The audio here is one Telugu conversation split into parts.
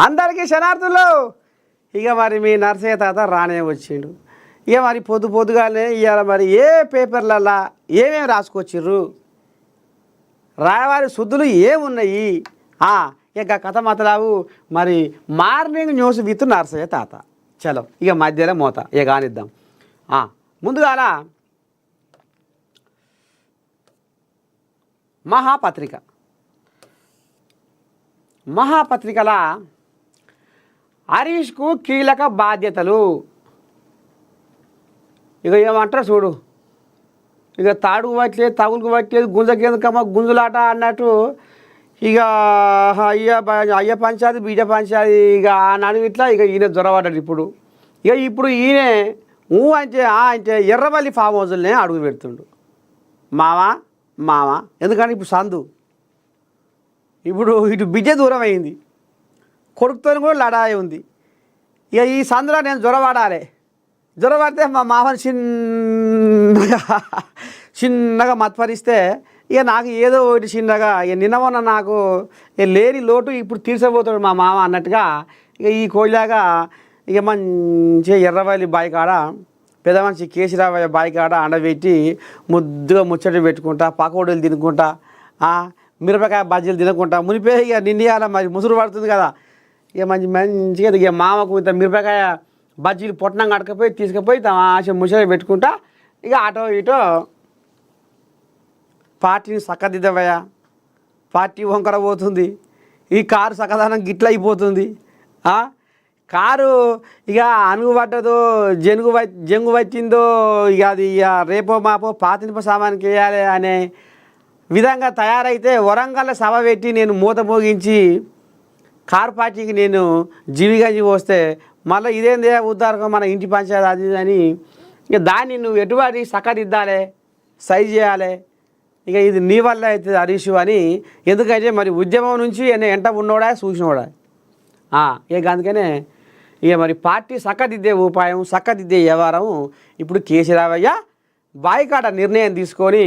అందరికీ శనార్థులు. ఇక మరి మీ నర్సయ్య తాత రానే వచ్చిండు. ఇక మరి పొద్దుగానే ఇవాళ మరి ఏ పేపర్లల్లా ఏమేమి రాసుకొచ్చిర్రు, రాయవారి శుద్ధులు ఏమున్నాయి, ఇక కథ మతలావు మరి మార్నింగ్ న్యూస్ విత్ నర్సయ్య తాత. చలో ఇక మధ్యలో మోత ఇక కానిద్దాం. ముందుగాల మహాపత్రికల హరీష్కు కీలక బాధ్యతలు. ఇక ఏమంటారు చూడు, ఇక తాడుకు పట్టలేదు, తగులుకు పట్టలేదు, గుంజకేందుకమ్మ గుంజులాట అన్నట్టు. ఇక అయ్య పంచాది బీజ పంచాది. ఇక ఆ నడువు ఇట్లా ఇక ఈయన జ్వరపడ్డాడు. ఇప్పుడు ఈయన అంటే ఎర్రవల్లి ఫామ్ హౌజులనే అడుగు పెడుతుండు. మావా ఎందుకంటే ఇప్పుడు సందు, ఇప్పుడు ఇటు బిడ్డ దూరం అయింది, కొడుకుతో కూడా లడాయి ఉంది. ఇక ఈ సందులో నేను జ్వరపడితే మా మామని చిన్నగా మత్పరిస్తే ఇక నాకు ఏదో ఒకటి చిన్నగా ఇక నిన్నమొన్న నాకు లేని లోటు ఇప్పుడు తీర్చబోతాడు మా మామ అన్నట్టుగా. ఇక ఈ కోయిలాగా ఇక మంచిగా ఎర్రవల్లి బావి కాడ పెద్ద మనిషి కేసీరావయ్య బావి కాడ అండబెట్టి ముద్దుగా ముచ్చట పెట్టుకుంటా, పకోడీలు తినుకుంటా, మిరపకాయ బజ్జీలు తినకుంటా. మునిపే ఇక నిండియాల మరి ముసురు పడుతుంది కదా. ఇక మంచిగా ఇక మామకు ఇంత మిరపకాయ బజ్జీలు పొట్నం కడకపోయి తీసుకుపోయి ఆశ ముచ్చట పెట్టుకుంటా. ఇక అటో ఇటో పార్టీని చక్కదిద్దవయ్యా, పార్టీ వంకర పోతుంది, ఈ కారు చక్కదనం గిట్ల అయిపోతుంది. కారు ఇక అనుగుబడ్డదో జంగు వచ్చిందో ఇక అది ఇక రేపో మాపో పాతినిప సామానికి వేయాలి అనే విధంగా తయారైతే వరంగల్ సభ పెట్టి నేను మూత మోగించి కారు పార్టీకి నేను జీవిగంజి వస్తే మళ్ళీ ఇదేందే ఉద్దారకం మన ఇంటి పంచాయతీ అది అని ఇక దాన్ని నువ్వు ఎటువంటి చక్కదిద్దాలి, సైజ్ చేయాలి. ఇక ఇది నీ వల్ల అవుతుంది హరీష్ అని. ఎందుకంటే మరి ఉద్యమం నుంచి ఎంట ఉన్నోడా చూసినోడా. ఇక అందుకనే ఇక మరి పార్టీ చక్కదిద్దే ఉపాయం, చక్కదిద్దే వ్యవహారం ఇప్పుడు కేసీరావయ్య బాయికాట నిర్ణయం తీసుకొని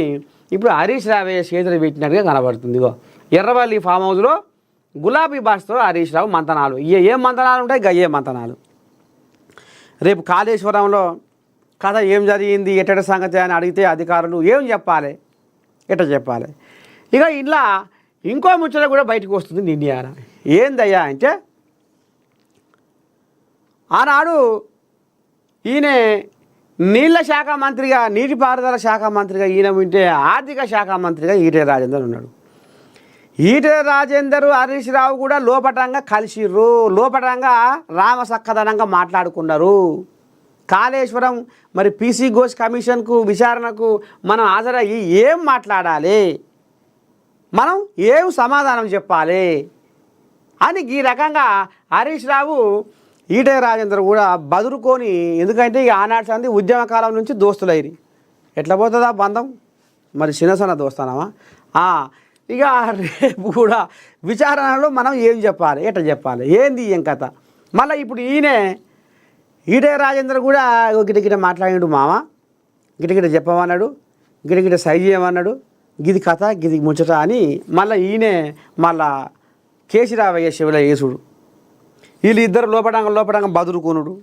ఇప్పుడు హరీష్ రావయ్య చేతులు పెట్టినట్టుగా కనబడుతుంది. ఇగో ఎర్రవల్లి ఫామ్ హౌస్లో గులాబీ భాషతో హరీష్ రావు మంతనాలు. ఏం మంతనాలు ఉంటాయి, గయ్యే మంతనాలు. రేపు కాళేశ్వరంలో కథ ఏం జరిగింది, ఎట్టడి సంగతి అని అడిగితే అధికారులు ఏం చెప్పాలి, ఎట్ట చెప్పాలి. ఇక ఇలా ఇంకో ముచ్చట కూడా బయటకు వస్తుంది నిండియాల. ఏందయ్యా అంటే ఆనాడు ఈయన నీళ్ళ శాఖ మంత్రిగా, నీటిపారుదల శాఖ మంత్రిగా ఈయన ఉంటే ఆర్థిక శాఖ మంత్రిగా ఈటెల రాజేందర్ ఉన్నాడు. ఈటెల రాజేందర్ హరీష్ రావు కూడా లోపటంగా కలిసిర్రు, లోపటంగా రామసక్కదనంగా మాట్లాడుకున్నారు. కాళేశ్వరం మరి పీసీ ఘోష్ కమిషన్కు విచారణకు మనం హాజరయ్యి ఏం మాట్లాడాలి, మనం ఏం సమాధానం చెప్పాలి అని ఈ రకంగా హరీష్ రావు ఈటెల రాజేందర్ కూడా బదురుకొని. ఎందుకంటే ఇక ఆనాటి సంది ఉద్యమకాలం నుంచి దోస్తులైరి, ఎట్లా పోతుందా బంధం మరి చిన్నసన్న దోస్తానమా. ఇక రేపు కూడా విచారణలో మనం ఏం చెప్పాలి, ఎట్లా చెప్పాలి, ఏంది ఏం కథ. మళ్ళీ ఇప్పుడు ఈటెల రాజేందర్ కూడా గిటగిట మాట్లాడాడు. మామ గిటగిట చెప్పమన్నాడు, గిటగిట సైజ్ చేయమన్నాడు, గిది కథ గిది ముచ్చట అని మళ్ళా కేసీరావయ్య శివుల యేసుడు. వీళ్ళిద్దరు లోపడంగా బదురుకొనుడు,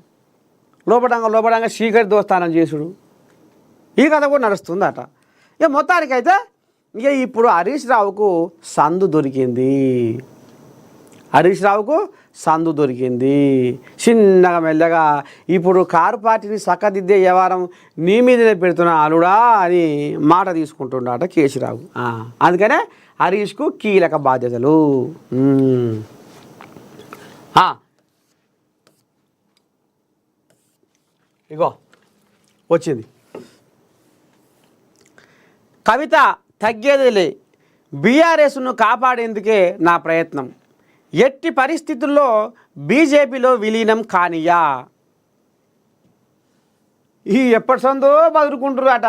లోపడంగా శ్రీకరి దోస్తానం చేసుడు, ఈ కథ కూడా నడుస్తుందట. ఇక మొత్తానికైతే ఇక ఇప్పుడు హరీష్ రావుకు సందు దొరికింది, చిన్నగా మెల్లగా. ఇప్పుడు కారు పార్టీని చక్కదిద్దే వ్యవహారం నీ మీదనే పెడుతున్నా అలుడా అని మాట తీసుకుంటున్నాట కేసీరావు. అందుకనే హరీష్కు కీలక బాధ్యతలు. ఇగో వచ్చింది కవిత. తగ్గేదిలే, బీఆర్ఎస్ను కాపాడేందుకే నా ప్రయత్నం, ఎట్టి పరిస్థితుల్లో బీజేపీలో విలీనం కానియా. ఈ ఎప్పటి సందో బదులుకుంటారు అట.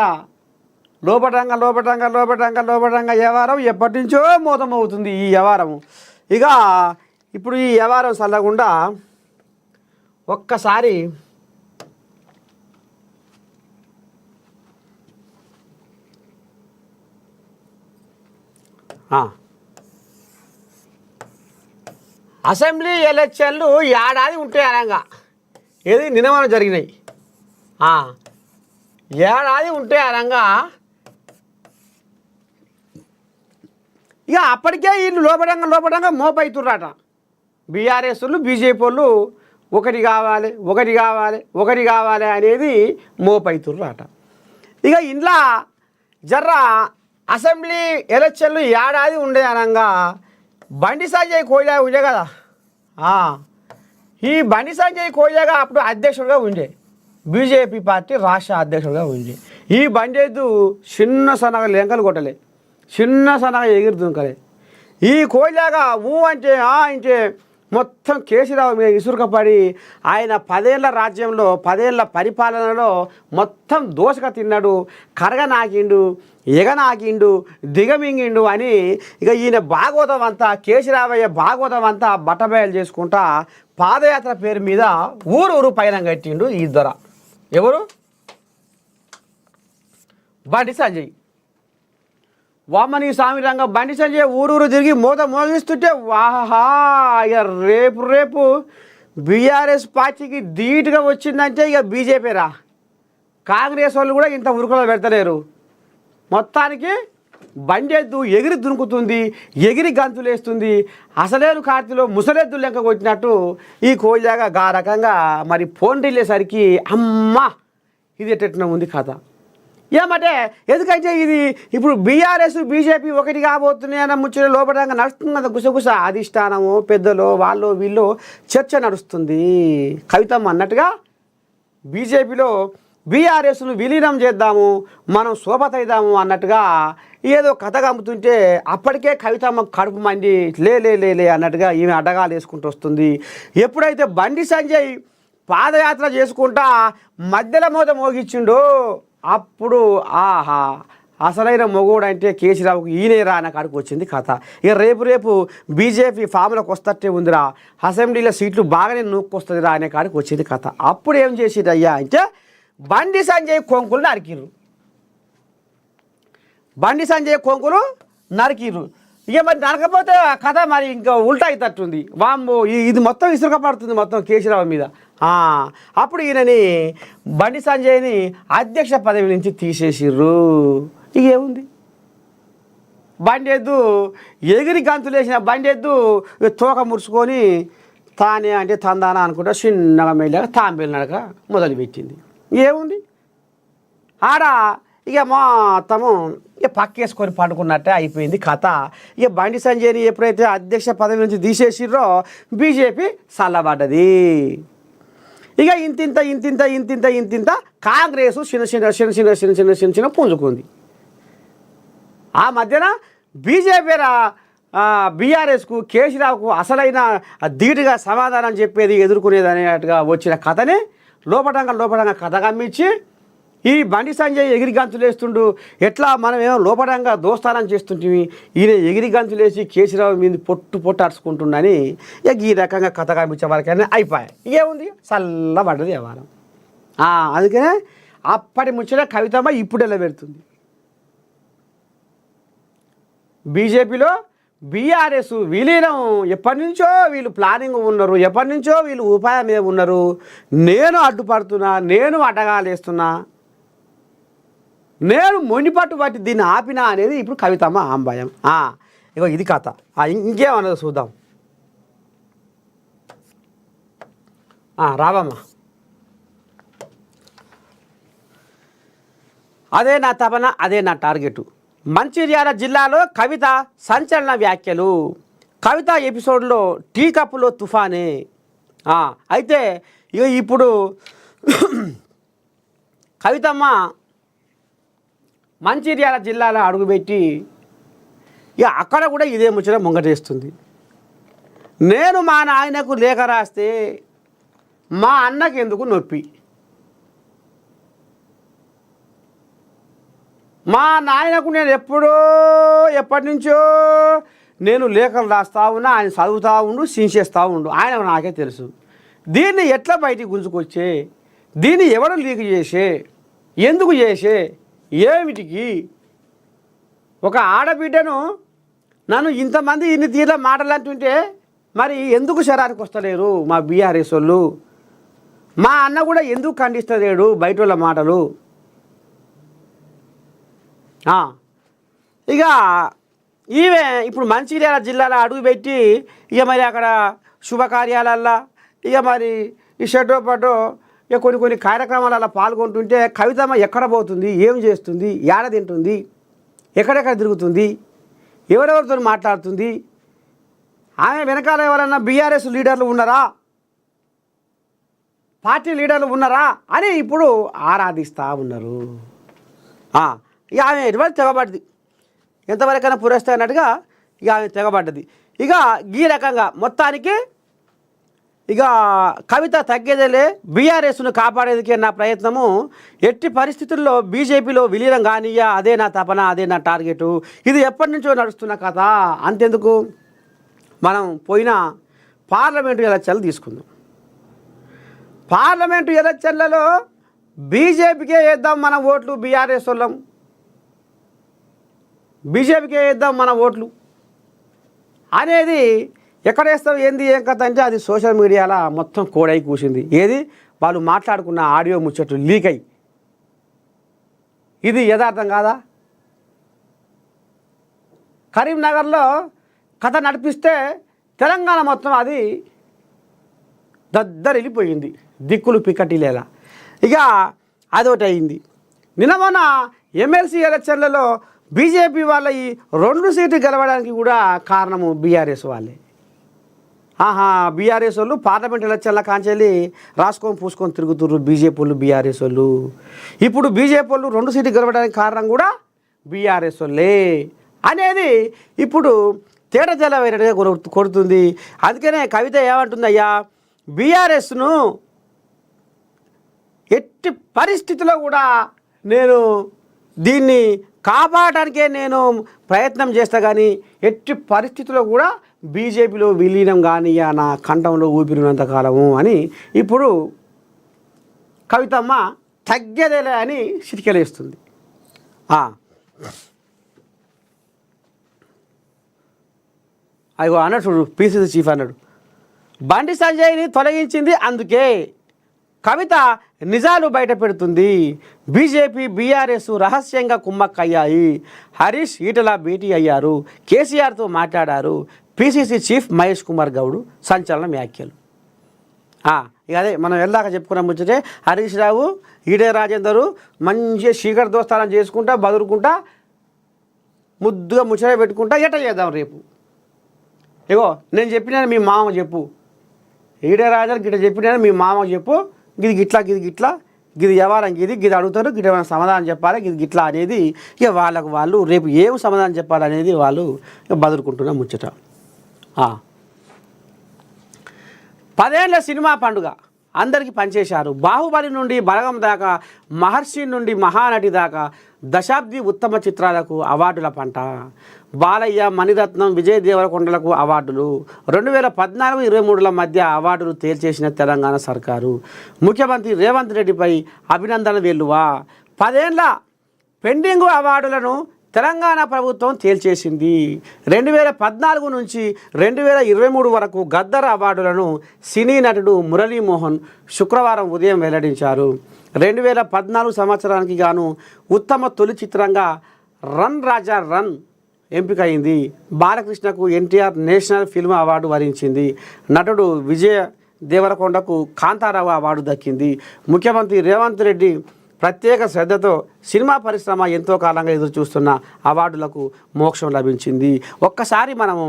లోపటంగా వ్యవహారం ఎప్పటి నుంచో మోతమవుతుంది ఈ వ్యవహారం. ఇక ఇప్పుడు ఈ వ్యవహారం చల్లకుండా ఒక్కసారి అసెంబ్లీ ఎలక్షన్లు ఏడాది ఉంటాయి అనగా ఏది నిన్న జరిగినాయి ఏడాది ఉంటే అనగా ఇక అప్పటికే వీళ్ళు లోపడంగా మోపవుతుర్రట బీఆర్ఎస్లు బీజేపీ వాళ్ళు ఒకటి కావాలి అనేది మోపవుతుర్రట. ఇక ఇంట్లో జర్ర అసెంబ్లీ ఎలక్షన్లు ఏడాది ఉండే అనగా బండి సంజయ్ కోయిలా ఉండే కదా, ఈ బండి సంజయ్ కోయిలాగా అప్పుడు అధ్యక్షుడిగా ఉండే, బీజేపీ పార్టీ రాష్ట్ర అధ్యక్షుడిగా ఉండే. ఈ బండి ఎద్దు చిన్న సన్నగా లెంకలు కొట్టలే, చిన్న సన్నగా ఎగిరి దుంకలే. ఈ కోయిలాగా అంటే మొత్తం కేసీరావు మీద ఇసురుకపడి ఆయన 10 ఏళ్ల రాజ్యంలో 10 ఏళ్ల పరిపాలనలో మొత్తం దోసక తిన్నాడు, కరగనాకిండు, ఎగనాకిండు, దిగమింగిండు అని ఇక ఈయన భాగవతం అంతా కేసీరావయ్య భాగవతం అంతా బట్టబయలు చేసుకుంటా పాదయాత్ర పేరు మీద ఊరు పైన కట్టిండు ఈ దొర. ఎవరు? బండి సంజయ్. వామని స్వామి రంగ బండి సంజయ్ ఊరూరు తిరిగి మోగిస్తుంటే వాహా ఇక రేపు బీఆర్ఎస్ పార్టీకి ధీటుగా వచ్చిందంటే ఇక బీజేపీ రా. కాంగ్రెస్ వాళ్ళు కూడా ఇంత ఉరుకులో పెడతలేరు. మొత్తానికి బండెద్దు ఎగిరి దునుకుతుంది, ఎగిరి గంతులేస్తుంది. అసలేరు కార్తీలో ముసలెద్దు లెక్క కొట్టినట్టు ఈ కోయిలాగా గా రకంగా మరి ఫోన్ వెళ్ళేసరికి అమ్మా ఇది ఎట్టెట్టిన ఉంది కథ. ఏమంటే ఎందుకంటే ఇది ఇప్పుడు బీఆర్ఎస్ బీజేపీ ఒకటి కాబోతున్నాయి అన్న ముచ్చట లోపడంగా నడుస్తుంది కదా, గుసగుస అధిష్టానము పెద్దలు వాళ్ళు వీళ్ళు చర్చ నడుస్తుంది. కవితమ్మ అన్నట్టుగా బీజేపీలో బీఆర్ఎస్ను విలీనం చేద్దాము, మనం సోపతైదాము అన్నట్టుగా ఏదో కథ కమ్ముతుంటే అప్పటికే కవితమ్మ కడుపు మండి లే అన్నట్టుగా ఈమె అడ్డగాలు వేసుకుంటూ వస్తుంది. ఎప్పుడైతే బండి సంజయ్ పాదయాత్ర చేసుకుంటా మధ్యలో మోగించిండో అప్పుడు ఆహా అసలైన మొగోడు అంటే కేసీరావుకు ఈయనేరా అన్న కాడికి వచ్చింది కథ. ఇక రేపు బీజేపీ ఫామ్లోకి వస్తట్టే ఉందిరా, అసెంబ్లీలో సీట్లు బాగానే నూక్కొస్తుందిరా అనే కాడికి వచ్చింది కథ. అప్పుడు ఏం చేసిరు అయ్యా అంటే బండి సంజయ్ కొంకులు నరికిర్రు. ఇక మరి నరకపోతే కథ మరి ఇంకా ఉల్టా అవుతట్టుంది. వామ్మో ఇది మొత్తం ఇసురుకపడుతుంది మొత్తం కేసీరావు మీద. అప్పుడు ఈయనని బండి సంజయ్ని అధ్యక్ష పదవి నుంచి తీసేసిర్రు. ఇక ఏముంది, బండెద్దు ఎగిరి గంతులేసిన బండెద్దు తోక ముడుచుకొని తానే అంటే తందానా అనుకుంటా చిన్నగా మెల్లగా తాంబేలు నడక మొదలుపెట్టింది. ఏముంది ఆడ ఇక మొత్తము ఇక పక్కేసుకొని పండుకున్నట్టే అయిపోయింది కథ. ఇక బండి సంజయ్ని ఎప్పుడైతే అధ్యక్ష పదవి నుంచి తీసేసిర్రో బీజేపీ చల్లబడ్డది. ఇక ఇంతింత కాంగ్రెస్ చిన్న పుంజుకుంది. ఆ మధ్యన బీజేపీ బీఆర్ఎస్కు కేసీరావుకు అసలైన ధీటుగా సమాధానం చెప్పేది ఎదుర్కొనేది అనేట్టుగా వచ్చిన కథని లోపడంగా కథ గమ్మించి ఈ బండి సంజయ్ ఎగిరి గంతులేస్తుండు, ఎట్లా మనమేమో లోపడంగా దోస్తానం చేస్తుంటివి, ఈయన ఎగిరి గంతులేసి కేసీరావు మీద పొట్టు అరుచుకుంటుండని ఇక ఈ రకంగా కథ కనిపించే వరకైనా అయిపోయాయి. ఏముంది చల్లబడ్డది వ్యవహారం. అందుకనే అప్పటి ముచ్చట కవితమ్మ ఇప్పుడు ఎలా పెడుతుంది. బీజేపీలో బీఆర్ఎస్ విలీనం ఎప్పటి నుంచో వీళ్ళు ప్లానింగ్ ఉన్నారు, ఎప్పటి నుంచో వీళ్ళు ఉపాయం మీద ఉన్నారు. నేను అడ్డుపడుతున్నా, నేను అడ్డగాలేస్తున్నా, నేను మొండిపట్టు బట్టి దీన్ని ఆపినా అనేది ఇప్పుడు కవితమ్మ ఆంబాయం. ఇగో ఇది కథ. ఇంకేమన్నది చూద్దాం. రావమ్మ. అదే నా తపన, అదే నా టార్గెట్. మంచిర్యాల జిల్లాలో కవిత సంచలన వ్యాఖ్యలు. కవిత ఎపిసోడ్లో టీ కప్పులో తుఫానే. అయితే ఇక ఇప్పుడు కవితమ్మ మంచిర్యాల జిల్లాలో అడుగుపెట్టి ఇక అక్కడ కూడా ఇదే ముచ్చట ముంగటేస్తుంది. నేను మా నాయనకు లేఖ రాస్తే మా అన్నకి ఎందుకు నొప్పి, మా నాయనకు నేను ఎప్పటి నుంచో నేను లేఖలు రాస్తా ఉన్నా, ఆయన చదువుతూ ఉండు, సించేస్తూ ఉండు, ఆయన నాకే తెలుసు. దీన్ని ఎట్లా బయటికి గుంజుకొచ్చే, దీన్ని ఎవరు లీక్ చేసే, ఎందుకు చేసే, ఏమిటికి? ఒక ఆడబిడ్డను నన్ను ఇంతమంది ఇన్ని తీర్ల మాటలు అంటుంటే మరి ఎందుకు శరానికి వస్తలేరు మా బీఆర్ఎస్ వాళ్ళు? మా అన్న కూడా ఎందుకు ఖండిస్తలేడు బయట వాళ్ళ మాటలు? ఇక ఈమె ఇప్పుడు మంచిర్యాల జిల్లాలో అడుగుపెట్టి ఇక మరి అక్కడ శుభకార్యాలల్లో ఇక మరి ఈ షెడ్డో పడ్డో ఇక కొన్ని కార్యక్రమాలలో పాల్గొంటుంటే కవితమ్మ ఎక్కడ పోతుంది, ఏం చేస్తుంది, ఏడ తింటుంది, ఎక్కడెక్కడ తిరుగుతుంది, ఎవరెవరితో మాట్లాడుతుంది, ఆమె వెనకాల ఎవరన్నా బీఆర్ఎస్ లీడర్లు ఉన్నారా, పార్టీ లీడర్లు ఉన్నారా అని ఇప్పుడు ఆరాధిస్తూ ఉన్నారు. ఇక ఆమె ఎటువంటి తెగబడ్డది, ఎంతవరకైనా పురేస్తా అన్నట్టుగా ఇక ఆమె తెగబడ్డది. ఇక ఈ రకంగా మొత్తానికి ఇక కవిత తగ్గేదేలే, బీఆర్ఎస్ను కాపాడేందుకే నా ప్రయత్నము, ఎట్టి పరిస్థితుల్లో బీజేపీలో విలీనం కానియ్యా, అదే నా తపన, అదే నా టార్గెటు, ఇది ఎప్పటి నుంచో నడుస్తున్న కథ. అంతెందుకు, మనం పోయిన పార్లమెంటు ఎలక్షన్లు తీసుకుందాం. పార్లమెంటు ఎలక్షన్లలో బీజేపీకే వేద్దాం మన ఓట్లు, బీఆర్ఎస్ వాళ్ళం బీజేపీకే వేద్దాం మన ఓట్లు అనేది ఎక్కడ వేస్తాం, ఏంది ఏం కథ అంటే అది సోషల్ మీడియాలో మొత్తం కోడై కూసింది. ఏది, వాళ్ళు మాట్లాడుకున్న ఆడియో ముచ్చట్లు లీక్ అయ్యి. ఇది యథార్థం కాదా? కరీంనగర్లో కథ నడిపిస్తే తెలంగాణ మొత్తం అది దద్దరిల్లిపోయింది, దిక్కులు పిక్కటిలేలా. ఇక అదొకటి అయింది. నిన్న మొన్న ఎమ్మెల్సీ ఎలక్షన్లలో బీజేపీ వాళ్ళ ఈ 2 సీట్లు గెలవడానికి కూడా కారణము బీఆర్ఎస్ వాళ్ళే. బీఆర్ఎస్ వాళ్ళు పార్లమెంట్ ఎలక్షన్ల కాంచెల్లి రాసుకొని పూసుకొని తిరుగుతుర్రు బీజేపీ వాళ్ళు, బీఆర్ఎస్ వాళ్ళు. ఇప్పుడు బీజేపీ వాళ్ళు 2 సీట్లు గెలవడానికి కారణం కూడా బీఆర్ఎస్ వాళ్ళే అనేది ఇప్పుడు తేట తెల్లవేరేగా కొడుతుంది. అందుకనే కవిత ఏమంటుందయ్యా, బీఆర్ఎస్ను ఎట్టి పరిస్థితిలో కూడా నేను దీన్ని కాపాడటానికే నేను ప్రయత్నం చేస్తా, కానీ ఎట్టి పరిస్థితుల్లో కూడా బీజేపీలో విలీనం కానీ నా కంఠంలో ఊపిరినంతకాలము అని ఇప్పుడు కవితమ్మ తగ్గేదేలే అని చిటికెలేస్తుంది. అయ్యో అన్నాడు చూడు, పీసీసీ చీఫ్ అన్నాడు, బండి సంజయ్ని తొలగించింది అందుకే, కవిత నిజాలు బయట పెడుతుంది, బీజేపీ బీఆర్ఎస్ రహస్యంగా కుమ్మక్కయ్యాయి, హరీష్ ఈటల భేటీ అయ్యారు, కేసీఆర్తో మాట్లాడారు, పీసీసీ చీఫ్ మహేష్ కుమార్ గౌడ్ సంచలన వ్యాఖ్యలు. ఇక అదే మనం వెళ్ళాక చెప్పుకున్నాం ముచ్చటే, హరీష్ రావు ఈడే రాజేందరు మంచిగా శీకర్ దోస్తానం చేసుకుంటా బదురుకుంటా ముద్దుగా ముచ్చట పెట్టుకుంటా ఎట చేద్దాం రేపు. ఇగో నేను చెప్పినాను మీ మామ చెప్పు, ఈడే రాజేందర్ గిట్ట చెప్పినాను మీ మామ చెప్పు, గిది గిట్లా గిది గిట్లా గిది వ్యవహారం గిది అడుగుతారు, గిట్ట ఏమైనా సమాధానం చెప్పాలి, గిది గిట్లా అనేది ఇక వాళ్ళకు వాళ్ళు రేపు ఏం సమాధానం చెప్పాలనేది వాళ్ళు బదులుకుంటున్న ముచ్చట. 10 ఏళ్ల సినిమా పండుగ అందరికీ పనిచేశారు. బాహుబలి నుండి బలగం దాకా, మహర్షి నుండి మహానటి దాకా దశాబ్ది ఉత్తమ చిత్రాలకు అవార్డుల పంట. బాలయ్య, మణిరత్నం, విజయ్ దేవరకొండలకు అవార్డులు. 2014-23 మధ్య అవార్డులు తేల్చేసిన తెలంగాణ సర్కారు. ముఖ్యమంత్రి రేవంత్ రెడ్డిపై అభినందన వెల్లువా. 10 ఏళ్ల పెండింగు అవార్డులను తెలంగాణ ప్రభుత్వం తేల్చేసింది. 2014 నుంచి 2023 వరకు గద్దర్ అవార్డులను సినీ నటుడు మురళీమోహన్ శుక్రవారం ఉదయం వెల్లడించారు. 2014 సంవత్సరానికి గాను ఉత్తమ తొలి చిత్రంగా రన్ రాజా రన్ ఎంపికైంది. బాలకృష్ణకు ఎన్టీఆర్ నేషనల్ ఫిల్మ్ అవార్డు వరించింది. నటుడు విజయ్ దేవరకొండకు కాంతారావు అవార్డు దక్కింది. ముఖ్యమంత్రి రేవంత్ రెడ్డి ప్రత్యేక శ్రద్ధతో సినిమా పరిశ్రమ ఎంతో కాలంగా ఎదురు చూస్తున్న అవార్డులకు మోక్షం లభించింది. ఒక్కసారి మనము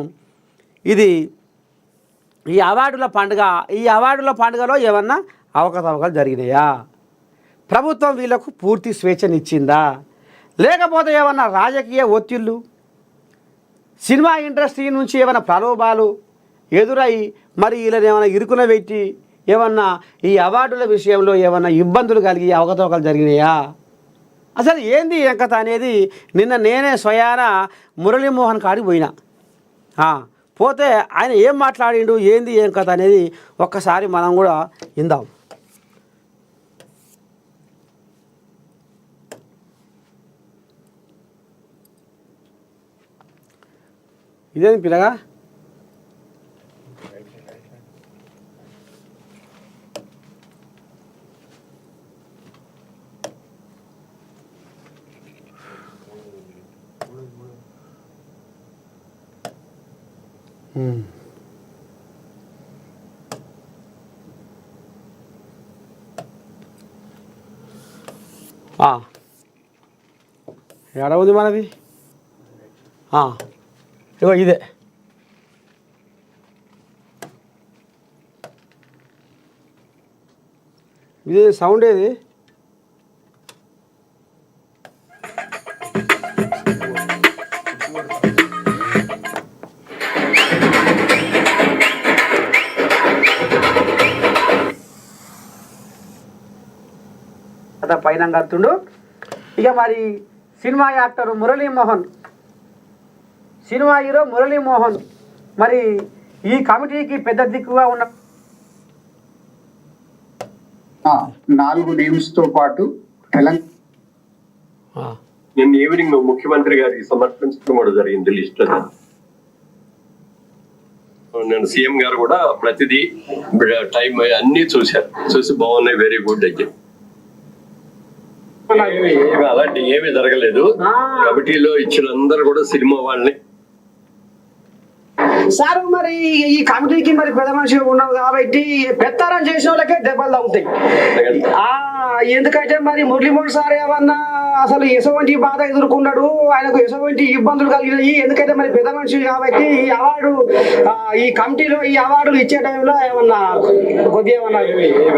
ఈ అవార్డుల పండుగలో ఏమన్నా అవకతవకలు జరిగినాయా? ప్రభుత్వం వీళ్ళకు పూర్తి స్వేచ్ఛనిచ్చిందా? లేకపోతే ఏమన్నా రాజకీయ ఒత్తిళ్ళు, సినిమా ఇండస్ట్రీ నుంచి ఏమైనా ప్రలోభాలు ఎదురై మరి వీళ్ళని ఏమైనా ఇరుకున పెట్టి ఏమన్నా ఈ అవార్డుల విషయంలో ఏమన్నా ఇబ్బందులు కలిగి అవకతవకలు జరిగినాయా? అసలు ఏంది ఎంకత అనేది నిన్న నేనే స్వయాన మురళీమోహన్ కాడికి పోయినా. పోతే ఆయన ఏం మాట్లాడిండు, ఏంది ఏం కథ అనేది ఒక్కసారి మనం కూడా ఇందాం. ఇదేంది పిల్లగా ఎక్కడ ఉంది మనది? ఇగో ఇదే. ఇది సౌండ్ ఏది? పైన కడుతుండు. ఇక మరి cinema actor Muralimohan, cinema hero Muralimohan మరి ఈ కమిటీకి పెద్ద దిక్కుగా ఉన్న 4 నేమ్స్ తో పాటు నిన్న ఈవినింగ్ ముఖ్యమంత్రి గారికి సమర్పించడం కూడా జరిగింది లిస్ట్. నేను సీఎం గారు కూడా ప్రతిదీ టైం అన్ని చూశారు, చూసి బాగున్నాయి, వెరీ గుడ్ అని చెప్పి. అలాంటి ఏమీ జరగలేదు. కమిటీలో ఇచ్చిన అందరు కూడా సినిమా వాళ్ళని. సార్ మరి ఈ కమిటీకి మరి పెద్ద మనిషి ఉన్నావు కాబట్టి పెత్తారం చేసిన వాళ్ళకే దెబ్బలు తగ్గుతాయి. ఎందుకంటే మరి మురళీమోహన్ సార్ ఏమన్నా అసలు ఎటువంటి బాధ ఎదుర్కొన్నాడు, ఆయనకు ఎటువంటి ఇబ్బందులు కలిగినాయి. ఎందుకంటే మరి పెద్ద మనిషి కాబట్టి ఈ అవార్డు ఈ కమిటీలో ఈ అవార్డులు ఇచ్చే టైంలో ఏమన్నా కొద్దిగా ఏమన్నా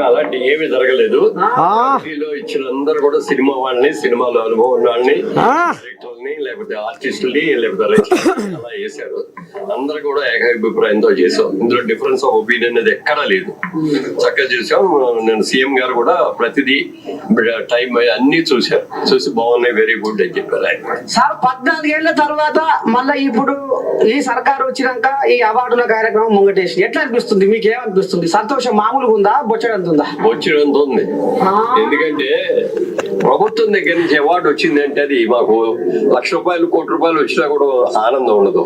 అలాంటి ఏమీ జరగలేదు. కమిటీలో ఇచ్చిన అందరు కూడా సినిమా వాళ్ళని, సినిమాలో అనుభవం ఉన్న వాళ్ళని, డైరెక్టర్ని, లేకపోతే ఆర్టిస్టుల్ని, లేకపోతే అలా చేశారు. అందరు కూడా ఏకాభిప్రాయంతో చేసాం. ఇందులో డిఫరెన్స్ ఆఫ్ ఒపీనియన్ అనేది ఎక్కడా లేదు, చక్కగా చేసాం. నేను సీఎం గారు కూడా ప్రతిదీ టైం అన్ని చూశారు, చూసి బాగున్నాయి, వెరీ గుడ్ అని చెప్పారు ఆయన. సార్ 14 ఏళ్ల తర్వాత మళ్ళీ ఇప్పుడు ఈ సర్కారు వచ్చినాక ఈ అవార్డుల కార్యక్రమం ముంగటేసి ఎట్లా అనిపిస్తుంది? మీకు ఏమనిపిస్తుంది? సంతోషం మామూలుగా ఉందా? బొచ్చడంత ఉందా? బొచ్చడంత ఉంది. ఎందుకంటే ప్రభుత్వం దగ్గర నుంచి అవార్డు వచ్చింది అంటే అది మాకు ₹1,00,000 ₹1,00,00,000 వచ్చినా కూడా ఆనందం ఉండదు.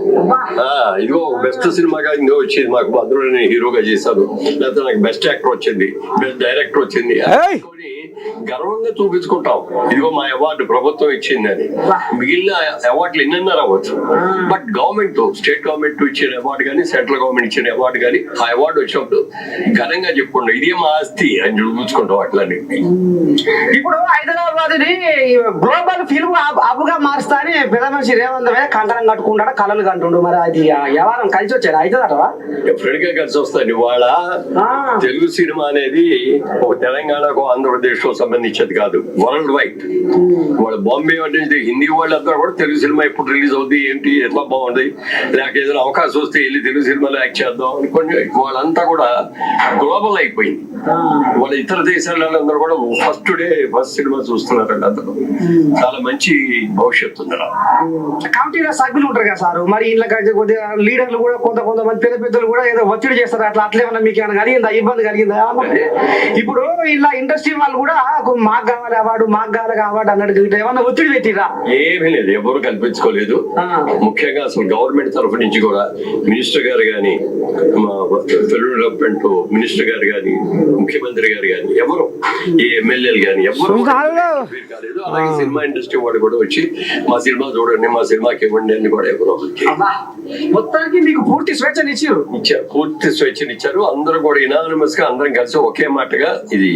ఇదిగో బెస్ట్ సినిమాగా ఇంకో వచ్చింది మాకు, అందులో నేను హీరోగా చేశాను, లేకపోతే నాకు బెస్ట్ యాక్టర్ వచ్చింది, బెస్ట్ డైరెక్టర్ వచ్చింది, గర్వంగా చూపించుకుంటాం. ఇదిగో మా అవార్డు ప్రభుత్వం ఇచ్చింది అని. మిగిలిన అవార్డులు ఎన్నెన్నా రావచ్చు, బట్ గవర్నమెంట్, స్టేట్ గవర్నమెంట్ ఇచ్చిన అవార్డు కానీ, సెంట్రల్ గవర్నమెంట్ ఇచ్చిన అవార్డు కానీ, ఆ అవార్డు వచ్చినప్పుడు ఘనంగా చెప్పుకుంటాం, ఇదే మా ఆస్తి అని చూపించుకుంటాం. అట్లానే ఇప్పుడు హైదరాబాద్ గ్లోబల్ ఫిల్మ్ హబ్గా మారుస్తా అని పెద్ద మనిషి రేవంత్ కంకణం కట్టుకుంటాడా, కళలు కంటుండు. మరి అది వ్యవహారం కలిసి వచ్చాడు అవుతుందటవా? డెఫినెట్ గా కలిసి వస్తాయి. ఇవాళ తెలుగు సినిమా అనేది ఒక తెలంగాణకు, ఆంధ్రప్రదేశ్ కు సంబంధించేది కాదు, వరల్డ్ వైడ్. వాళ్ళ బాంబే నుంచి హిందీ వాళ్ళందరూ కూడా తెలుగు సినిమా ఎప్పుడు రిలీజ్ అవుతుంది, ఏంటి, ఎట్లా బాగుంది, లేక ఏదైనా అవకాశం వస్తే వెళ్ళి తెలుగు సినిమాలో యాక్ట్ చేద్దాం అనుకోండి. వాళ్ళంతా కూడా గ్లోబల్ అయిపోయింది. వాళ్ళ ఇతర దేశాలందరూ కూడా ఫస్ట్ సినిమా చూస్తున్నారండి. అందరూ చాలా మంచి భవిష్యత్తు ఉంది. కమిటీలో సభ్యులు ఉంటారు కదా సార్, మరి ఇళ్ళ కొద్దిగా లీడర్లు కూడా కొంతమంది పెద్ద పెద్దలు కూడా ఏదో ఒత్తిడి చేస్తారు. అట్లేమన్నా మీకు ఏమైనా కలిగిందా, ఇబ్బంది కలిగిందా? ఇప్పుడు ఇలా ఇండస్ట్రీ వాళ్ళు కూడా మాకు కావాలి అవార్డు, మాకు కావాలి అవార్డు అన్నట్టు ఏమన్నా ఒత్తిడి పెట్టిరా? ఏమీ లేదు, ఎవరు కల్పించుకోలేదు. ముఖ్యంగా అసలు గవర్నమెంట్ తరఫు నుంచి కూడా మినిస్టర్ గారు కానీ, మా తెలుగు డెవలప్మెంట్ మినిస్టర్ గారు కానీ, ముఖ్యమంత్రి గారు కానీ, ఎవరు ఈ ఎమ్మెల్యేలు కానీ ఎవరు కాలేదు. అలాగే సినిమా ఇండస్ట్రీ వాడు కూడా వచ్చి మా సినిమా చూడండి, మా సినిమాకి ఇవ్వండి అని కూడా ఎవరు మొత్తానికి మీకు పూర్తి స్వేచ్ఛనిచ్చారు. పూర్తి స్వేచ్ఛనిచ్చారు. అందరూ కూడా ఇనానిమస్ గా అందరం కలిసి ఒకే మాటగా ఇది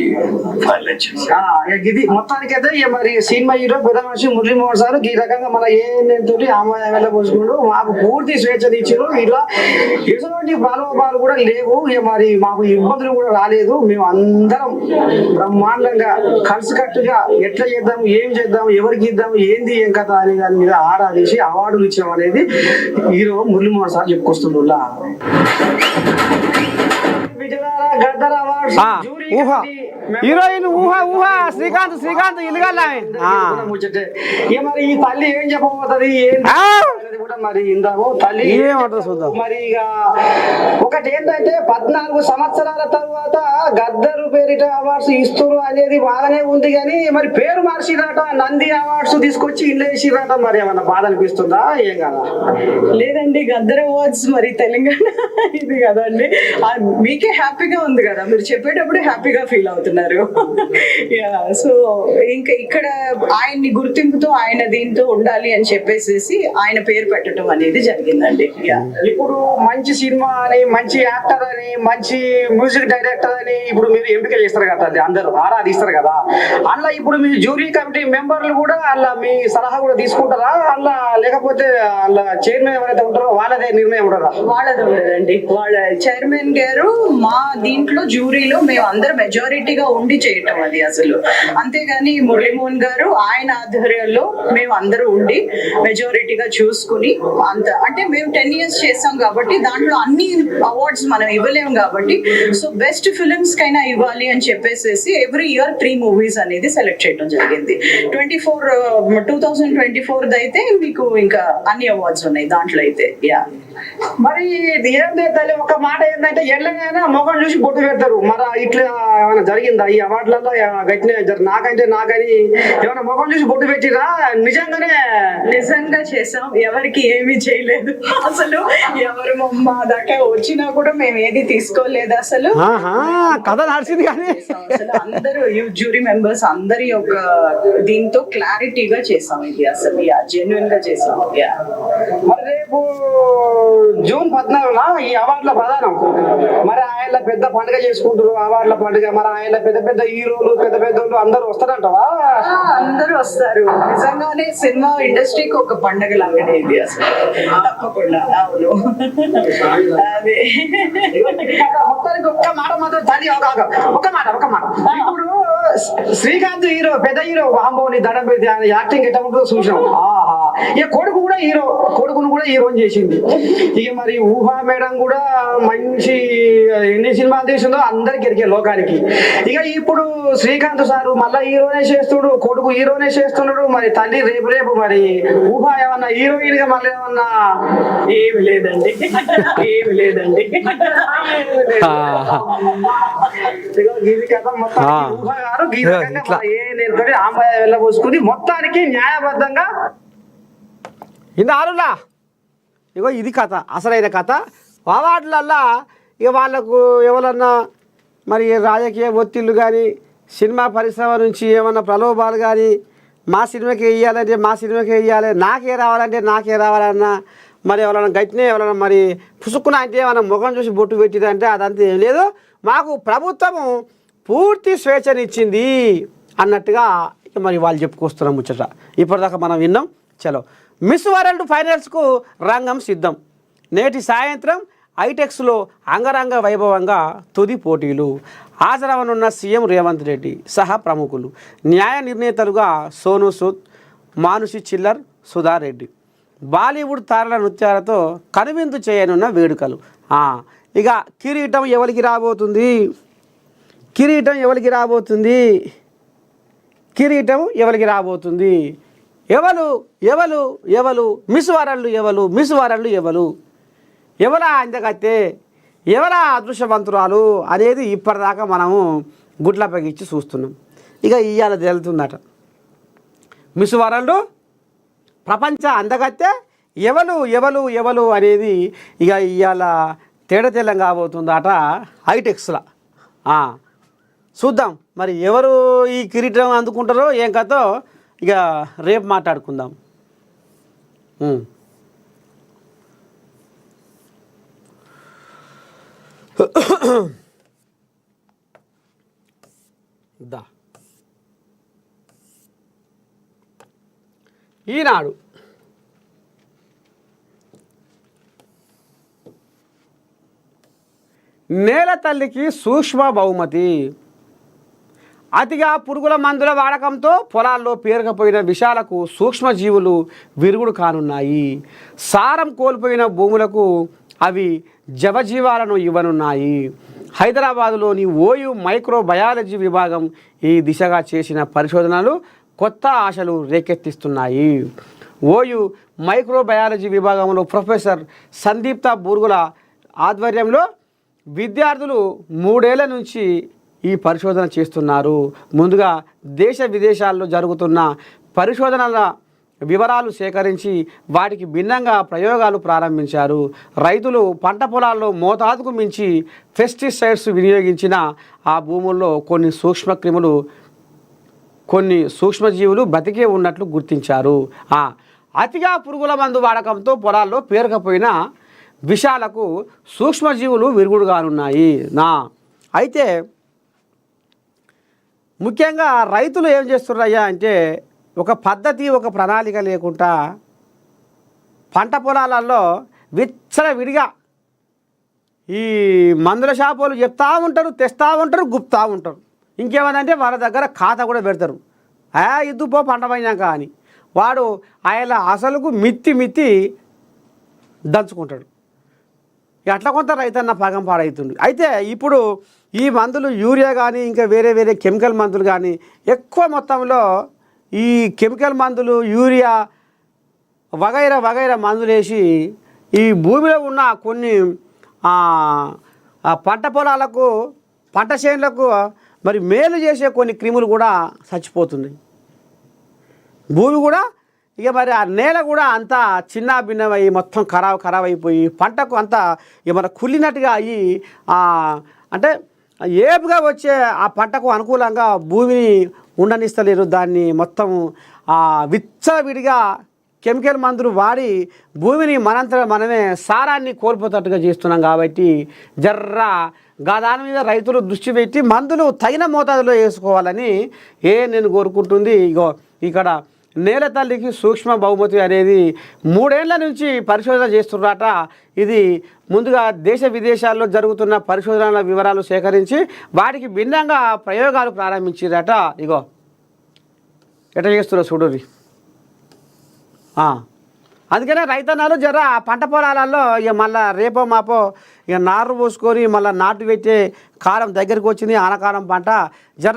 ఫైనలైజ్ చేశారు. ఇది మొత్తానికి అయితే మరి సినిమా హీరో పెద్ద మనిషి మురళీమోహన్ సార్ ఈ రకంగా మన ఏఎన్ఎన్ తోటి ఆమె పోసుకుంటూ మాకు పూర్తి స్వేచ్ఛనిచ్చారు. ఇలా ఎటువంటి ప్రలోభాలు కూడా లేవు, మరి మాకు ఇబ్బందులు కూడా రాలేదు. మేము అందరం బ్రహ్మాండంగా కలిసికట్టుగా ఎట్లా చేద్దాము, ఏం చేద్దాము, ఎవరికి ఇద్దాము, ఏంది ఏం కథ అనే దాని మీద ఆరాధించి అవార్డులు ఇచ్చాం అనేది హీరో మురళీమోహన్ సార్ చెప్పుకొస్తుండ్రు. హీరోయిన్ ఊహా శ్రీకాంత్ ఇల్లుగల్లా మరి ఈ తల్లి ఏం చెప్పబోతుంది కూడా మరి ఇందాము తల్లి మరి ఇక ఒకటి ఏంటంటే 14 సంవత్సరాల తర్వాత గద్దరు పేరిట అవార్డ్స్ ఇస్తున్నారు అనేది బాగానే ఉంది, కానీ మరి పేరు మార్చిరాట, నంది అవార్డ్స్ తీసుకొచ్చి ఇల్లు వేసిరాట. మరి ఏమన్నా బాధ అనిపిస్తుందా? ఏం కదా? లేదండి, గద్దర్ అవార్డ్స్ మరి తెలంగాణ ఇది కదండి, మీకే హ్యాపీగా ఉంది కదా మీరు చెప్పేటప్పుడు హ్యాపీగా ఫీల్ అవుతున్నారు. యా, సో ఇంకా ఇక్కడ ఆయన్ని గుర్తింపుతో ఆయన దీంతో ఉండాలి అని చెప్పేసి ఆయన పేరు పెట్టడం అనేది జరిగిందండి. యా, ఇప్పుడు మంచి సినిమా అని, మంచి యాక్టర్ అని, మంచి మ్యూజిక్ డైరెక్టర్ అని ఇప్పుడు మీరు ఎంపిక చేస్తారు కదా, అది అందరూ ఆరాధిస్తారు కదా. అలా ఇప్పుడు మీ జ్యూరీ కమిటీ మెంబర్లు కూడా అలా మీ సలహా కూడా తీసుకుంటారా అలా, లేకపోతే అలా చైర్మన్ ఎవరైతే ఉంటారో వాళ్ళదే నిర్ణయం ఉంటారా? వాళ్ళది ఉండదండి. వాళ్ళ చైర్మన్ గారు మా దీంట్లో జ్యూరీలో మేము అందరం మెజారిటీగా ఉండి చేయటం అది అసలు. అంతేగాని మురళీమోహన్ గారు ఆయన ఆధ్వర్యంలో మేము అందరూ ఉండి మెజారిటీగా చూసుకుని అంత, అంటే మేము 10 years చేస్తాం కాబట్టి దాంట్లో అన్ని అవార్డ్స్ మనం ఇవ్వలేము కాబట్టి, సో బెస్ట్ ఫిలిమ్స్ కైనా ఇవ్వాలి అని చెప్పేసి ఎవ్రీ ఇయర్ 3 movies అనేది సెలెక్ట్ చేయడం జరిగింది. 2024 అయితే మీకు ఇంకా అన్ని అవార్డ్స్ ఉన్నాయి దాంట్లో అయితే. యా, మరి ఏం తల్లి ఒక మాట ఏంటంటే ఎట్లనైనా మొఖం చూసి బొట్టు పెడతారు. మరి ఇట్లా ఏమైనా జరిగిందా ఈ అవార్డులలో? గట్టినే నాకంటే నాకని ఏమైనా మొఖం చూసి బొట్టు పెట్టిరా? నిజంగా చేసాం, ఎవరికి ఏమీ చేయలేదు అసలు. ఎవరు మా దాకా వచ్చినా కూడా మేము ఏది తీసుకోలేదు అసలు. కథ నడిచింది కానీ అసలు అందరూ జ్యూరీ మెంబర్స్ అందరి ఒక దీంతో క్లారిటీగా చేసాం ఇది అసలు. జెన్యున్ గా చేసాం. మరి రేపు జూన్ 14న ఈ అవార్డుల ప్రధానం. మరి ఆయన పెద్ద పండుగ చేసుకుంటారు, అవార్డుల పండుగ. మరి ఆయన పెద్ద పెద్ద హీరోలు, పెద్ద పెద్ద అందరూ వస్తారంటవా? అందరూ వస్తారు. నిజంగానే సినిమా ఇండస్ట్రీకి ఒక పండుగ లాగానే ఇది అసలు, తప్పకుండా. అవును, అదే. మొత్తానికి ఒక్క మాట మాత్రం తల్లి, ఒక మాట. ఇప్పుడు శ్రీకాంత్ హీరో, పెద్ద హీరో, వాంబోని దండం పెట్టి ఆయన యాక్టింగ్ ఎట్లా ఉంటుందో చూసినాం. ఆహా, ఇక కొడుకును కూడా హీరోని చేసింది. ఇక మరి ఊహా మేడం కూడా మంచి ఎన్ని సినిమాలు తీసిందో అందరికి ఎరికే లోకానికి. ఇక ఇప్పుడు శ్రీకాంత్ సారు మళ్ళా హీరోనే చేస్తుడు, కొడుకు హీరోనే చేస్తున్నాడు. మరి తల్లి రేపు మరి ఊహా ఏమన్నా హీరోయిన్ గా మళ్ళీ ఏమన్నా? ఏమి లేదండి. గీది కథ మొత్తం ఊహా గారు వెళ్ళబోసుకుని మొత్తానికి న్యాయబద్ధంగా ఇందారులా. ఇగో ఇది కథ, అసలైన కథ. అవార్డులల్లా ఇక వాళ్ళకు ఎవరన్నా మరి రాజకీయ ఒత్తిళ్ళు కానీ, సినిమా పరిశ్రమ నుంచి ఏమన్నా ప్రలోభాలు కానీ, మా సినిమాకి వేయాలంటే మా సినిమాకి వేయాలి, నాకే రావాలంటే నాకే రావాలన్నా, మరి ఎవరైనా గట్టినే ఎవరైనా మరి పుసుక్కున అంటే ఏమైనా ముఖం చూసి బొట్టు పెట్టిందంటే అదంతా ఏం లేదు. మాకు ప్రభుత్వము పూర్తి స్వేచ్ఛనిచ్చింది అన్నట్టుగా మరి వాళ్ళు చెప్పుకొస్తున్నాం ముచ్చట. ఇప్పటిదాకా మనం విన్నాం. చలో, మిస్ వరల్డ్ ఫైనల్స్కు రంగం సిద్ధం. నేటి సాయంత్రం ఐటెక్స్లో అంగరంగ వైభవంగా తుది పోటీలు. హాజరవనున్న సీఎం రేవంత్ రెడ్డి సహా ప్రముఖులు. న్యాయ నిర్ణేతలుగా సోను సూద్, మానుషి చిల్లర్, సుధారెడ్డి. బాలీవుడ్ తారల నృత్యాలతో కనువిందు చేయనున్న వేడుకలు. ఇక కిరీటం ఎవరికి రాబోతుంది? ఎవరు మిస్ వరల్డ్ ఎవరా అందగతే, ఎవరా అదృష్టవంతురాలు అనేది ఇప్పటిదాకా మనము గుడ్ల పగిచ్చి చూస్తున్నాం. ఇక ఇవాళ తెలుతుందట మిస్ వరల్డ్ ప్రపంచ అందగతే ఎవరు అనేది ఇక ఇవాళ తేడతెల్లం కాబోతుందట ఐటెక్స్లో. చూద్దాం మరి ఎవరు ఈ కిరీటం అందుకుంటారో ఏం కథో ఇక రేపు మాట్లాడుకుందాం. ఈనాడు నేల తల్లికి సూక్ష్మ బహుమతి. అతిగా పురుగుల మందుల వాడకంతో పొలాల్లో పేరుకపోయిన విషాలకు సూక్ష్మజీవులు విరుగుడు కానున్నాయి. సారం కోల్పోయిన భూములకు అవి జవజీవాలను ఇవ్వనున్నాయి. హైదరాబాదులోని ఓయూ మైక్రోబయాలజీ విభాగం ఈ దిశగా చేసిన పరిశోధనలు కొత్త ఆశలు రేకెత్తిస్తున్నాయి. ఓయూ మైక్రోబయాలజీ విభాగంలో ప్రొఫెసర్ సందీప్త బూర్గుల ఆధ్వర్యంలో విద్యార్థులు 3 ఏళ్ల నుంచి ఈ పరిశోధన చేస్తున్నారు. ముందుగా దేశ విదేశాల్లో జరుగుతున్న పరిశోధనల వివరాలు సేకరించి వాటికి భిన్నంగా ప్రయోగాలు ప్రారంభించారు. రైతులు పంట పొలాల్లో మోతాదుకు మించి పెస్టిసైడ్స్ వినియోగించిన ఆ భూముల్లో కొన్ని సూక్ష్మజీవులు బతికే ఉన్నట్లు గుర్తించారు. అతిగా పురుగుల మందు వాడకంతో పొలాల్లో పేరుకపోయిన విషాలకు సూక్ష్మజీవులు విరుగుడుగానున్నాయి. అయితే ముఖ్యంగా రైతులు ఏం చేస్తున్నారయ్యా అంటే ఒక పద్ధతి ఒక ప్రణాళిక లేకుండా పంట పొలాలలో విచ్చలవిడిగా ఈ మందుల షాపులు చెప్తా ఉంటారు, తెస్తూ ఉంటారు, గుప్తా ఉంటారు. ఇంకేమనంటే వాళ్ళ దగ్గర ఖాతా కూడా పెడతారు. ఇద్దు పో పంట పోయినాక అని వాడు ఆయన అసలుకు మిత్తి దంచుకుంటాడు. అట్లా కొంత రైతన్న పాగం పాడవుతుంది. అయితే ఇప్పుడు ఈ మందులు యూరియా కానీ ఇంకా వేరే వేరే కెమికల్ మందులు కానీ ఎక్కువ మొత్తంలో ఈ కెమికల్ మందులు యూరియా వగైరా మందులు వేసి ఈ భూమిలో ఉన్న కొన్ని పంట పొలాలకు పంట చేనులకు మరి మేలు చేసే కొన్ని క్రిములు కూడా చచ్చిపోతున్నాయి. భూమి కూడా ఇక మరి ఆ నేల కూడా అంతా చిన్న భిన్నమై మొత్తం ఖరాబ్ అయిపోయి పంటకు అంతా ఇక మన కుళ్ళినట్టుగా అయ్యి అంటే ఏపుగా వచ్చే ఆ పంటకు అనుకూలంగా భూమిని ఉండనిస్తలేరు. దాన్ని మొత్తం విచ్చలవిడిగా కెమికల్ మందులు వాడి భూమిని మనమే సారాన్ని కోల్పోతట్టుగా చేస్తున్నాం. కాబట్టి దాని మీద రైతులు దృష్టి పెట్టి మందులు తగిన మోతాదులో వేసుకోవాలని నేను కోరుకుంటుంది. ఇక్కడ నేల తల్లికి సూక్ష్మ బహుమతి అనేది 3 ఏళ్ల నుంచి పరిశోధన చేస్తున్నారట. ఇది ముందుగా దేశ విదేశాల్లో జరుగుతున్న పరిశోధనల వివరాలు సేకరించి వాటికి భిన్నంగా ప్రయోగాలు ప్రారంభించారట. ఎట్లా చేస్తున్నారు చూడండి. అందుకనే రైతన్నాలు పంట పొలాలలో ఇక మళ్ళీ రేపో మాపో ఇక నారు పోసుకొని మళ్ళీ నాటు పెట్టే కాలం దగ్గరికి వచ్చింది. ఆనకాలం పంట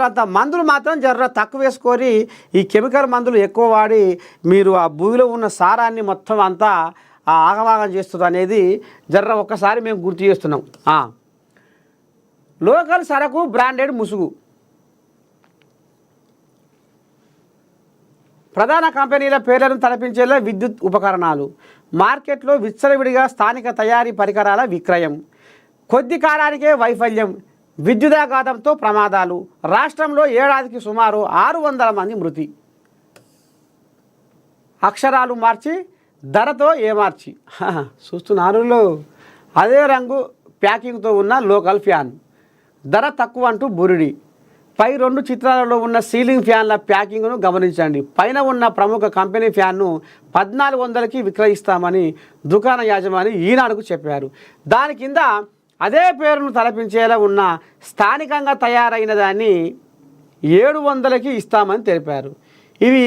అంత మందులు మాత్రం తక్కువ వేసుకొని ఈ కెమికల్ మందులు ఎక్కువ వాడి మీరు ఆ భూమిలో ఉన్న సారాన్ని మొత్తం అంతా ఆగమాగం చేస్తుంది అనేది ఒక్కసారి మేము గుర్తు చేస్తున్నాం. లోకల్ సరకు బ్రాండెడ్ ముసుగు. ప్రధాన కంపెనీల పేర్లను తలపించేలా విద్యుత్ ఉపకరణాలు మార్కెట్లో విచ్చలవిడిగా స్థానిక తయారీ పరికరాల విక్రయం. కొద్ది కాలానికే వైఫల్యం, విద్యుదాఘాతంతో ప్రమాదాలు. రాష్ట్రంలో ఏడాదికి సుమారు 600 మంది మృతి. అక్షరాలు మార్చి ధరతో ఏమార్చి చూస్తున్నారు. అదే రంగు ప్యాకింగ్తో ఉన్న లోకల్ ఫ్యాన్ ధర తక్కువ అంటూ బురిడి. పై 2 చిత్రాలలో ఉన్న సీలింగ్ ఫ్యాన్ల ప్యాకింగ్ను గమనించండి. పైన ఉన్న ప్రముఖ కంపెనీ ఫ్యాన్ను 1400కి విక్రయిస్తామని దుకాణ యాజమాని ఈనాడుకు చెప్పారు. దాని కింద అదే పేరును తలపించేలా ఉన్న స్థానికంగా తయారైన దాన్ని 700కి ఇస్తామని తెలిపారు. ఇవి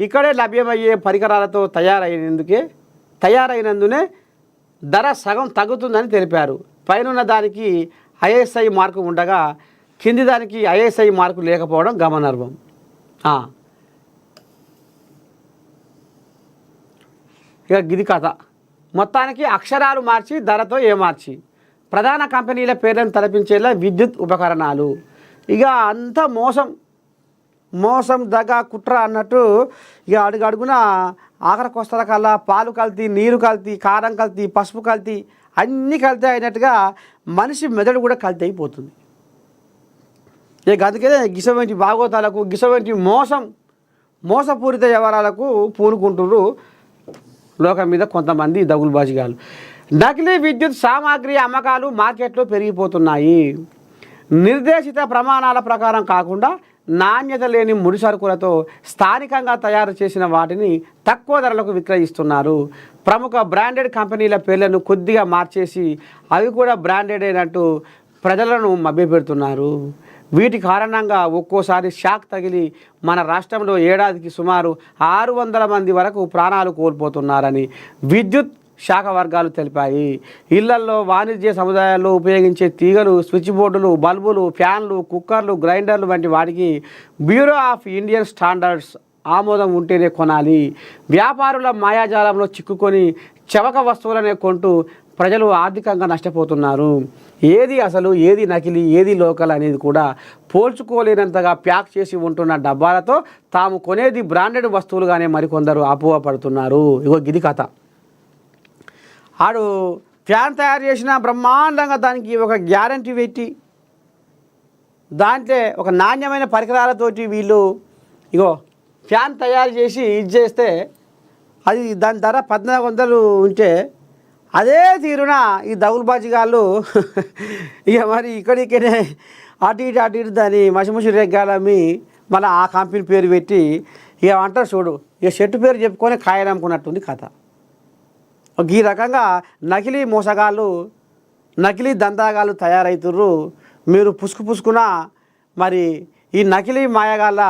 ఇక్కడే లభ్యమయ్యే పరికరాలతో తయారైనందునే ధర సగం తగ్గుతుందని తెలిపారు. పైనున్న దానికి ఐఎస్ఐ మార్కు ఉండగా కింది దానికి ఐఎస్ఐ మార్కు లేకపోవడం గమనార్హం. ఇక గిది కథ. మొత్తానికి అక్షరాలు మార్చి ధరతో ఏమార్చి ప్రధాన కంపెనీల పేర్లను తలపించేలా విద్యుత్ ఉపకరణాలు. ఇక అంత మోసం దగా కుట్ర అన్నట్టు ఇక అడుగున ఆఖరి కొస్తల కల్లా పాలు కల్తీ, నీరు కల్తీ, కారం కల్తీ, పసుపు కల్తీ అన్నీ కల్తీ అయినట్టుగా మనిషి మెదడు కూడా కల్తీ అయిపోతుంది. ఇక అందుకనే గిసవంటి భాగవతాలకు గిసవంటి మోసపూరిత వ్యవహారాలకు పూనుకుంటున్నారు లోకం మీద కొంతమంది దగులుబాజిగాలు. నకిలీ విద్యుత్ సామాగ్రి అమ్మకాలు మార్కెట్లో పెరిగిపోతున్నాయి. నిర్దేశిత ప్రమాణాల ప్రకారం కాకుండా నాణ్యత లేని ముడి సరుకులతో స్థానికంగా తయారు చేసిన వాటిని తక్కువ ధరలకు విక్రయిస్తున్నారు. ప్రముఖ బ్రాండెడ్ కంపెనీల పేర్లను కొద్దిగా మార్చేసి అవి కూడా బ్రాండెడ్ అయినట్టు ప్రజలను మభ్యపెడుతున్నారు. వీటి కారణంగా ఒక్కోసారి షాక్ తగిలి మన రాష్ట్రంలో ఏడాదికి సుమారు 600 మంది వరకు ప్రాణాలు కోల్పోతున్నారని విద్యుత్ శాఖ వర్గాలు తెలిపాయి. ఇళ్లల్లో, వాణిజ్య సముదాయాల్లో ఉపయోగించే తీగలు, స్విచ్ బోర్డులు, బల్బులు, ఫ్యాన్లు, కుక్కర్లు, గ్రైండర్లు వంటి వాటికి బ్యూరో ఆఫ్ ఇండియన్ స్టాండర్డ్స్ ఆమోదం ఉంటేనే కొనాలి. వ్యాపారుల మాయాజాలంలో చిక్కుకొని చవక వస్తువులనే కొంటూ ప్రజలు ఆర్థికంగా నష్టపోతున్నారు. ఏది అసలు, ఏది నకిలీ, ఏది లోకల్ అనేది కూడా పోల్చుకోలేనంతగా ప్యాక్ చేసి ఉంటున్న డబ్బాలతో తాము కొనేది బ్రాండెడ్ వస్తువులుగానే మరికొందరు అపోహ పడుతున్నారు. ఇగో గిది కథ. ఆడు ఫ్యాన్ తయారు చేసిన బ్రహ్మాండంగా దానికి ఒక గ్యారంటీ పెట్టి దాంట్లో ఒక నాణ్యమైన పరికరాలతోటి వీళ్ళు ఇగో ఫ్యాన్ తయారు చేసి ఇది చేస్తే అది దాని ధర 1400 ఉంటే అదే తీరున ఈ దౌల్బాజీగాళ్ళు ఇక మరి ఇక్కడికనే అటు ఇటు దాన్ని మసిముసి రెగ్గాలమ్మి మళ్ళీ ఆ కంపెనీ పేరు పెట్టి ఇక అంటారు చూడు, ఇక చెట్టు పేరు చెప్పుకొని కాయనమ్ముకున్నట్టుంది కథ. ఈ రకంగా నకిలీ మోసగాళ్ళు, నకిలీ దందాగాళ్ళు తయారవుతుర్రు. మీరు పుసుకున మరి ఈ నకిలీ మాయగాళ్ళ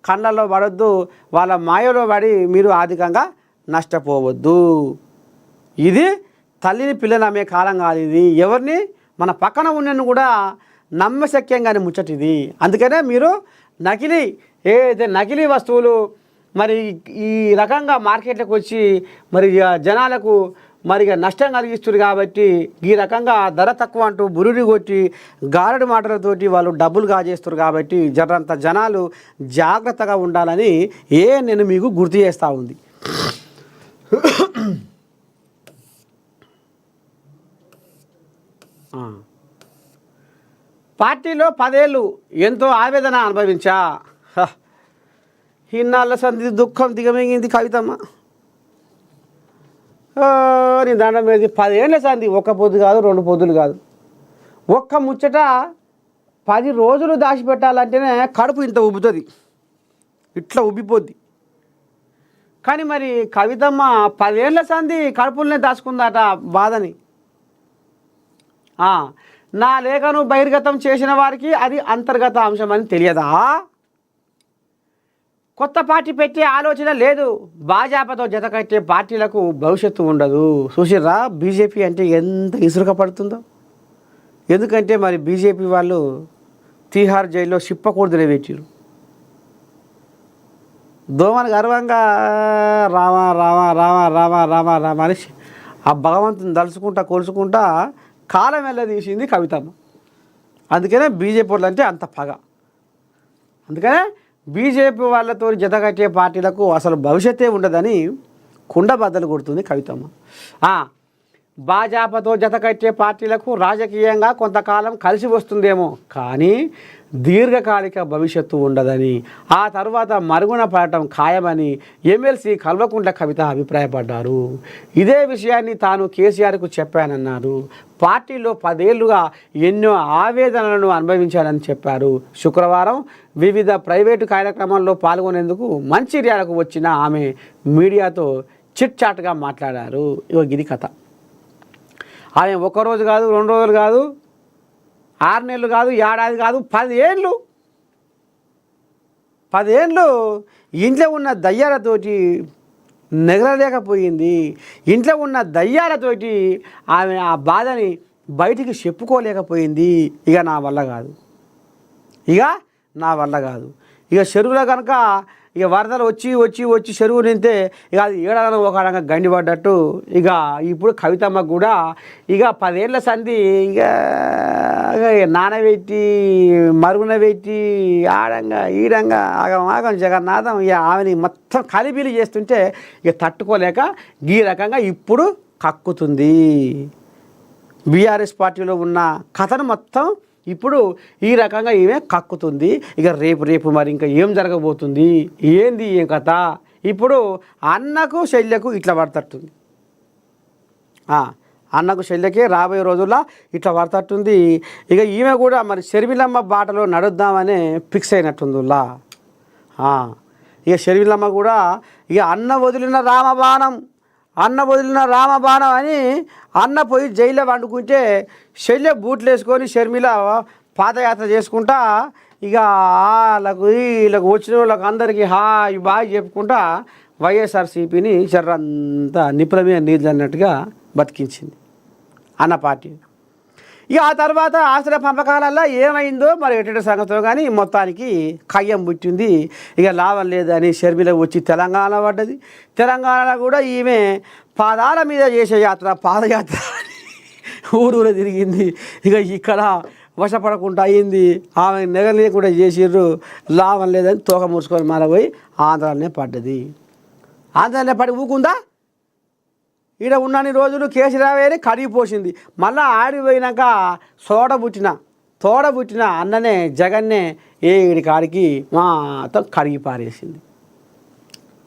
కళ్ళల్లో పడొద్దు, వాళ్ళ మాయలో పడి మీరు ఆర్థికంగా నష్టపోవద్దు. ఇది తల్లిని పిల్లని నమ్మే కాలం కాదు ఇది. ఎవరిని మన పక్కన ఉన్నను కూడా నమ్మశక్యంగానే ముచ్చటిది. అందుకనే మీరు నకిలీ ఏదైతే నకిలీ వస్తువులు మరి ఈ రకంగా మార్కెట్లోకి వచ్చి మరి జనాలకు మరి నష్టం కలిగిస్తుంది కాబట్టి ఈ రకంగా ధర తక్కువ అంటూ బురుడి కొట్టి గారడి మాటలతోటి వాళ్ళు డబ్బులు కాజేస్తారు. కాబట్టి జరంత జనాలు జాగ్రత్తగా ఉండాలని నేను మీకు గుర్తు చేస్తూ ఉంది. పార్టీలో 10 ఏళ్ళు ఎంతో ఆవేదన అనుభవించా, ఇన్నాళ్ళ సంధి దుఃఖం దిగమింగింది కవితమ్మ. నీ దండం మీద 10 ఏళ్ళ సంధి, 1 పొద్దు కాదు 2 పొద్దులు కాదు, ఒక్క ముచ్చట 10 రోజులు దాచిపెట్టాలంటేనే కడుపు ఇంత ఉబ్బుతుంది, ఇట్లా ఉబ్బిపోద్ది. కానీ మరి కవితమ్మ 10 ఏళ్ళ సంధి కడుపులనే దాచుకుందట బాధని. నా లేఖను బహిర్గతం చేసిన వారికి అది అంతర్గత అంశం అని తెలియదా? కొత్త పార్టీ పెట్టే ఆలోచన లేదు. భాజపాతో జతకట్టే పార్టీలకు భవిష్యత్తు ఉండదు. చూసిర్రా బీజేపీ అంటే ఎంత ఇసురుక పడుతుందో. ఎందుకంటే మరి బీజేపీ వాళ్ళు తీహార్ జైల్లో చిప్పకూడదునే పెట్టిరు. దోమని గర్వంగా రామ రామ రామ రామ రామ రామ అని ఆ భగవంతుని దలుచుకుంటా కొలుచుకుంటా కాలం వెళ్ళదీసింది కవితమ్మ. అందుకనే బీజేపీ వాళ్ళు అంటే అంత పగ. అందుకనే బీజేపీ వాళ్ళతో జతకట్టే పార్టీలకు అసలు భవిష్యత్తే ఉండదని కుండ బద్దలు కొడుతుంది కవితమ్మ. భాజపాతో జతకట్టే పార్టీలకు రాజకీయంగా కొంతకాలం కలిసి వస్తుందేమో, కానీ దీర్ఘకాలిక భవిష్యత్తు ఉండదని, ఆ తర్వాత మరుగున పడటం ఖాయమని ఎమ్మెల్సీ కల్వకుంట్ల కవిత అభిప్రాయపడ్డారు. ఇదే విషయాన్ని తాను కేసీఆర్కు చెప్పానన్నారు. పార్టీలో 10 ఏళ్లుగా ఎన్నో ఆవేదనలను అనుభవించానని చెప్పారు. శుక్రవారం వివిధ ప్రైవేటు కార్యక్రమాల్లో పాల్గొనేందుకు మంచిర్యాలకు వచ్చిన ఆమె మీడియాతో చిట్ చాట్గా మాట్లాడారు. ఇగో గిది కథ. ఆమె 1 రోజు కాదు 2 రోజులు కాదు 6 నెలలు కాదు ఏడాది కాదు 10 ఏళ్ళు 10 ఏళ్ళు ఇంట్లో ఉన్న దయ్యాలతోటి నెగలలేకపోయింది. ఇంట్లో ఉన్న దయ్యాలతోటి ఆమె ఆ బాధని బయటికి చెప్పుకోలేకపోయింది. ఇక నా వల్ల కాదు. ఇక చెరువులో కనుక ఇక వరదలు వచ్చి చెరువు నింతే ఇక అది ఏడాదిలో ఒక రకంగా గండిపడ్డట్టు. ఇక ఇప్పుడు కవితమ్మకు కూడా ఇక 10 ఏళ్ల సంధి ఇక నానబెట్టి మరుగున పెట్టి ఆడంగా ఈడంగా ఆగం జగన్నాథం ఇక ఆమెని మొత్తం కలిబిలి చేస్తుంటే ఇక తట్టుకోలేక ఈ రకంగా ఇప్పుడు కక్కుతుంది. బీఆర్ఎస్ పార్టీలో ఉన్న కథను మొత్తం ఇప్పుడు ఈ రకంగా ఈమె కక్కుతుంది. ఇక రేపు మరి ఇంకా ఏం జరగబోతుంది, ఏంది ఏం కథ? ఇప్పుడు అన్నకు శల్యకు ఇట్లా పడతట్టుంది. అన్నకు శల్యకే రాబోయే రోజుల్లో ఇట్లా పడతట్టుంది. ఇక ఈమె కూడా మరి షర్మిలమ్మ బాటలో నడుద్దామని ఫిక్స్ అయినట్టుందిలా. ఇక షర్మిలమ్మ కూడా ఇక అన్న వదిలిన రామబాణం అని అన్న పోయి జైల్లో వండుకుంటే శల్య బూట్లు వేసుకొని షర్మిల పాదయాత్ర చేసుకుంటా ఇక వీళ్ళకు వచ్చిన వాళ్ళకి అందరికీ హాయ్ బాయ్ చెప్పుకుంటా వైఎస్ఆర్సీపీని చర్రంతా నిప్పుల మీద నీళ్ళు అన్నట్టుగా బతికించింది అన్న పార్టీ. ఇక ఆ తర్వాత ఆస్తుల పంపకాలల్లో ఏమైందో మరి ఎటువంటి సంగతిలో కానీ మొత్తానికి కయ్యం పుట్టింది. ఇక లాభం లేదని షర్మిల వచ్చి తెలంగాణ పడ్డది. తెలంగాణలో కూడా ఈమె పాదాల మీద చేసే పాదయాత్ర ఊరూరే తిరిగింది. ఇక ఇక్కడ వశపడకుండా అయింది. ఆమె నెగలేకుండా చేసిర్రు, లాభం లేదని తోక మూసుకొని మరపోయి ఆంధ్రాలోనే పడ్డది. ఆంధ్రాలోనే పడి ఊకుందా? ఈడ ఉన్నన్ని రోజులు కేసీరావేని కడిగిపోసింది. మళ్ళీ ఆడిపోయినాక తోడబుట్టిన అన్ననే జగన్నే ఏడి కాడికి మొత్తం కడిగి పారేసింది.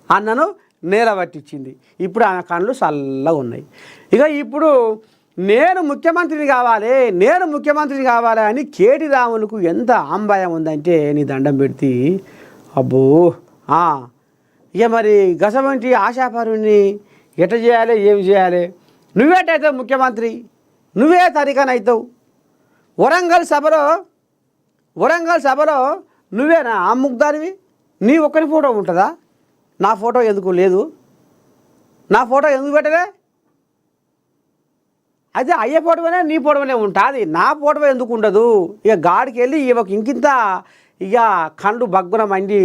అన్నను నేల పట్టించింది. ఇప్పుడు ఆమె కళ్ళు చల్లగా ఉన్నాయి. ఇక ఇప్పుడు నేను ముఖ్యమంత్రిని కావాలి అని కేటీ రాములకు ఎంత ఆంబాయం ఉందంటే నీ దండం పెడితే అబ్బో. ఇక మరి గసవంటి ఆశాపరుణ్ణి ఎట్ట చేయాలి, ఏమి చేయాలి? నువ్వేటైతావు ముఖ్యమంత్రి, నువ్వే తరికనవుతావు. వరంగల్ సభలో నువ్వేనా ఆ ముగ్దారివి? నీ ఒక్కరి ఫోటో ఉంటుందా? నా ఫోటో ఎందుకు లేదు? నా ఫోటో ఎందుకు పెట్టలే? అయితే అయ్యే ఫోటోనే నీ ఫోటోనే ఉంటుంది, నా ఫోటో ఎందుకు ఉండదు? ఇక గాడికి వెళ్ళి ఈమెకు ఇంకింత ఇక కండు బగ్గున మండి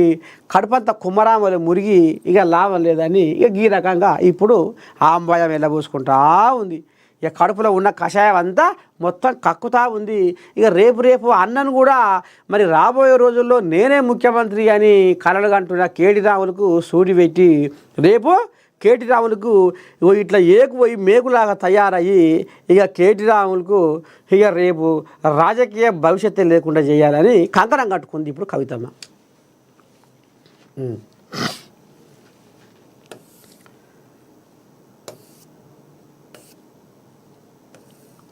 కడుపంతా కుమ్మరామలు మురిగి ఇక లాభం లేదని ఇక ఈ రకంగా ఇప్పుడు ఆంబాయం వెళ్ళబోసుకుంటా ఉంది. ఇక కడుపులో ఉన్న కషాయం అంతా మొత్తం కక్కుతా ఉంది. ఇక రేపు అన్నను కూడా మరి రాబోయే రోజుల్లో నేనే ముఖ్యమంత్రి అని కలలు కంటున్న కేటీ రాములకు సూటి పెట్టి రేపు కేటీ రాములకు ఇట్లా ఏకుపోయి మేకులాగా తయారయ్యి ఇక కేటీ రాములకు ఇక రేపు రాజకీయ భవిష్యత్తు లేకుండా చేయాలని కంకణం కట్టుకుంది ఇప్పుడు కవితమ్మ.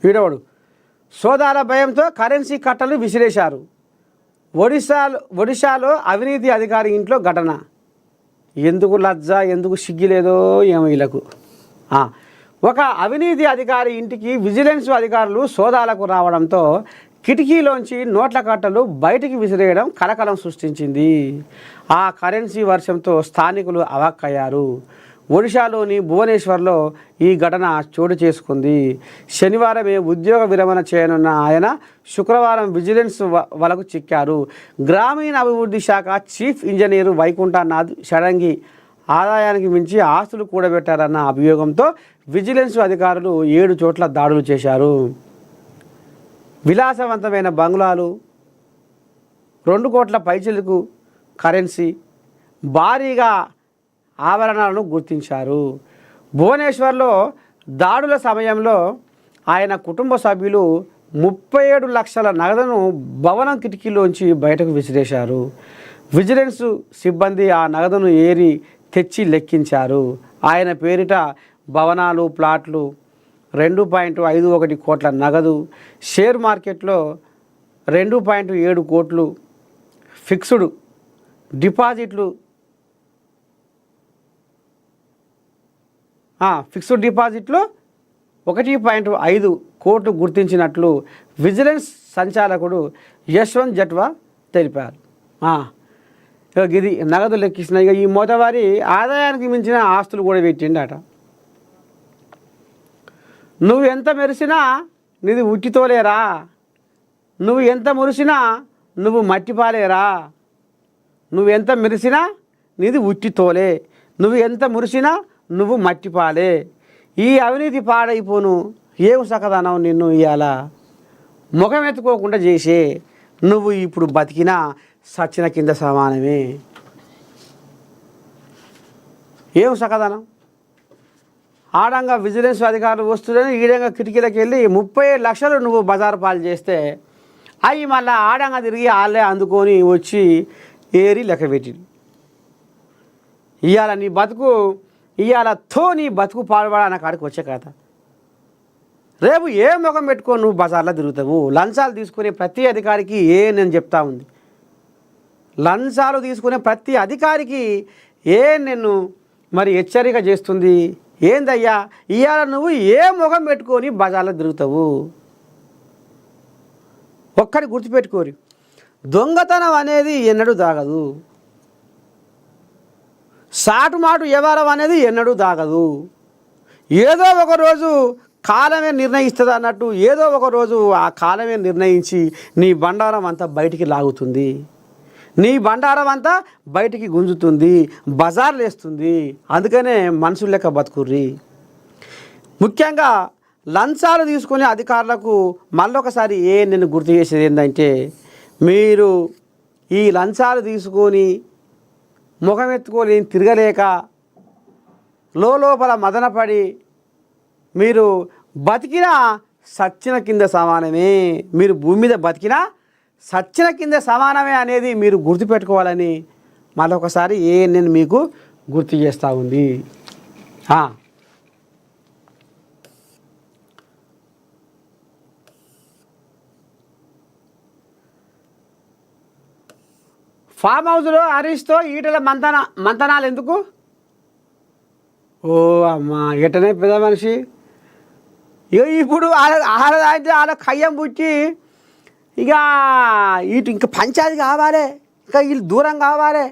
వీడవాడు సోదాల భయంతో కరెన్సీ కట్టలు విసిరేశారు. ఒడిశాలో అవినీతి అధికారి ఇంట్లో ఘటన. ఎందుకు లజ్జ, ఎందుకు సిగ్గులేదో ఏమో వీళ్ళకు. ఒక అవినీతి అధికారి ఇంటికి విజిలెన్స్ అధికారులు సోదాలకు రావడంతో కిటికీలోంచి నోట్ల కట్టలు బయటికి విసిరేయడం కలకలం సృష్టించింది. ఆ కరెన్సీ వర్షంతో స్థానికులు అవాక్కయ్యారు. ఒడిశాలోని భువనేశ్వర్లో ఈ ఘటన చోటు చేసుకుంది. శనివారమే ఉద్యోగ విరమణ చేయనున్న ఆయన శుక్రవారం విజిలెన్స్ వలకు చిక్కారు. గ్రామీణ అభివృద్ధి శాఖ చీఫ్ ఇంజనీరు వైకుంఠనాథ్ షడంగి ఆదాయానికి మించి ఆస్తులు కూడబెట్టారన్న అభియోగంతో విజిలెన్స్ అధికారులు 7 చోట్ల దాడులు చేశారు. విలాసవంతమైన బంగ్లాలు, 2 కోట్ల పైచిలకు కరెన్సీ, భారీగా ఆభరణాలను గుర్తించారు. భువనేశ్వర్లో దాడుల సమయంలో ఆయన కుటుంబ సభ్యులు 37 లక్షల నగదును భవనం కిటికీలోంచి బయటకు విసిరేశారు. విజిలెన్స్ సిబ్బంది ఆ నగదును ఏరి తెచ్చి లెక్కించారు. ఆయన పేరిట భవనాలు, ప్లాట్లు, 2.51 కోట్ల నగదు, షేర్ మార్కెట్లో 2.7 కోట్లు, ఫిక్స్డ్ డిపాజిట్లు 1.5 కోట్లు గుర్తించినట్లు విజిలెన్స్ సంచాలకుడు యశ్వంత్ జట్వా తెలిపారు. ఇది నగదు లెక్కించిన ఇక ఈ మోతవారి ఆదాయానికి మించిన ఆస్తులు కూడా పెట్టిండట. నువ్వు ఎంత మెరిసినా నీది ఉట్టితోలేరా, నువ్వు ఎంత మురిసినా నువ్వు మట్టిపాలేరా, నువ్వు ఎంత మెరిసినా నీది ఉట్టితోలే, నువ్వు ఎంత మురిసినా నువ్వు మట్టిపాలే. ఈ అవినీతి పాడైపోను ఏం సకదనం నిన్ను ఇవాళ ముఖం ఎత్తుకోకుండా చేసే నువ్వు ఇప్పుడు బతికినా సచ్చిన కింద సమానమే. ఏం సకదనం? ఆడంగా విజిలెన్స్ అధికారులు వస్తుందని ఈడంగా కిటికీలకు వెళ్ళి 37 లక్షలు నువ్వు బజారు పాలు చేస్తే అవి మళ్ళీ ఆడంగా తిరిగి వాళ్ళే అందుకొని వచ్చి ఏరి లెక్క పెట్టి ఇవాళ నీ బతుకు నీ బతుకు పాడుపడా కాడికి వచ్చే కథ. రేపు ఏ ముఖం పెట్టుకో నువ్వు బజార్లో తిరుగుతావు. లంచాలు తీసుకునే ప్రతి అధికారికి నేను చెప్తా ఉంది, లంచాలు తీసుకునే ప్రతి అధికారికి నిన్ను మరి హెచ్చరిక చేస్తుంది. ఏందయ్యా ఇవాళ నువ్వు ఏ ముఖం పెట్టుకొని బజార్లో తిరుగుతావు? ఒక్కడి గుర్తుపెట్టుకోరు, దొంగతనం అనేది ఎన్నడూ దాగదు, సాటుమాటు వ్యవహారం అనేది ఎన్నడూ దాగదు. ఏదో ఒకరోజు కాలమే నిర్ణయిస్తుంది అన్నట్టు ఏదో ఒకరోజు ఆ కాలమే నిర్ణయించి నీ బండారం అంతా బయటికి లాగుతుంది, నీ బండారం అంతా బయటికి గుంజుతుంది, బజార్లు వేస్తుంది. అందుకనే మనుషులు లెక్క బతుకుర్రి. ముఖ్యంగా లంచాలు తీసుకునే అధికారులకు మళ్ళొకసారి నేను గుర్తు చేసేది ఏంటంటే, మీరు ఈ లంచాలు తీసుకొని ముఖమెత్తుకొని తిరగలేక లోపల మదనపడి మీరు బతికినా సచ్చిన కింద సమానమే, మీరు భూమి మీద బతికినా సచ్చిన కింద సమానమే అనేది మీరు గుర్తుపెట్టుకోవాలని మళ్ళొకసారి నేను మీకు గుర్తు చేస్తూ ఉంది. ఫామ్ హౌస్లో హరీష్తో ఈటల మంతనాలు ఎందుకు? ఓ అమ్మా, ఎటనే పెద్ద మనిషి. ఇప్పుడు వాళ్ళ కయ్యం పుచ్చి ఇక ఇంకా పంచాయతీ కావాలి, ఇంకా వీళ్ళు దూరం కావాలి,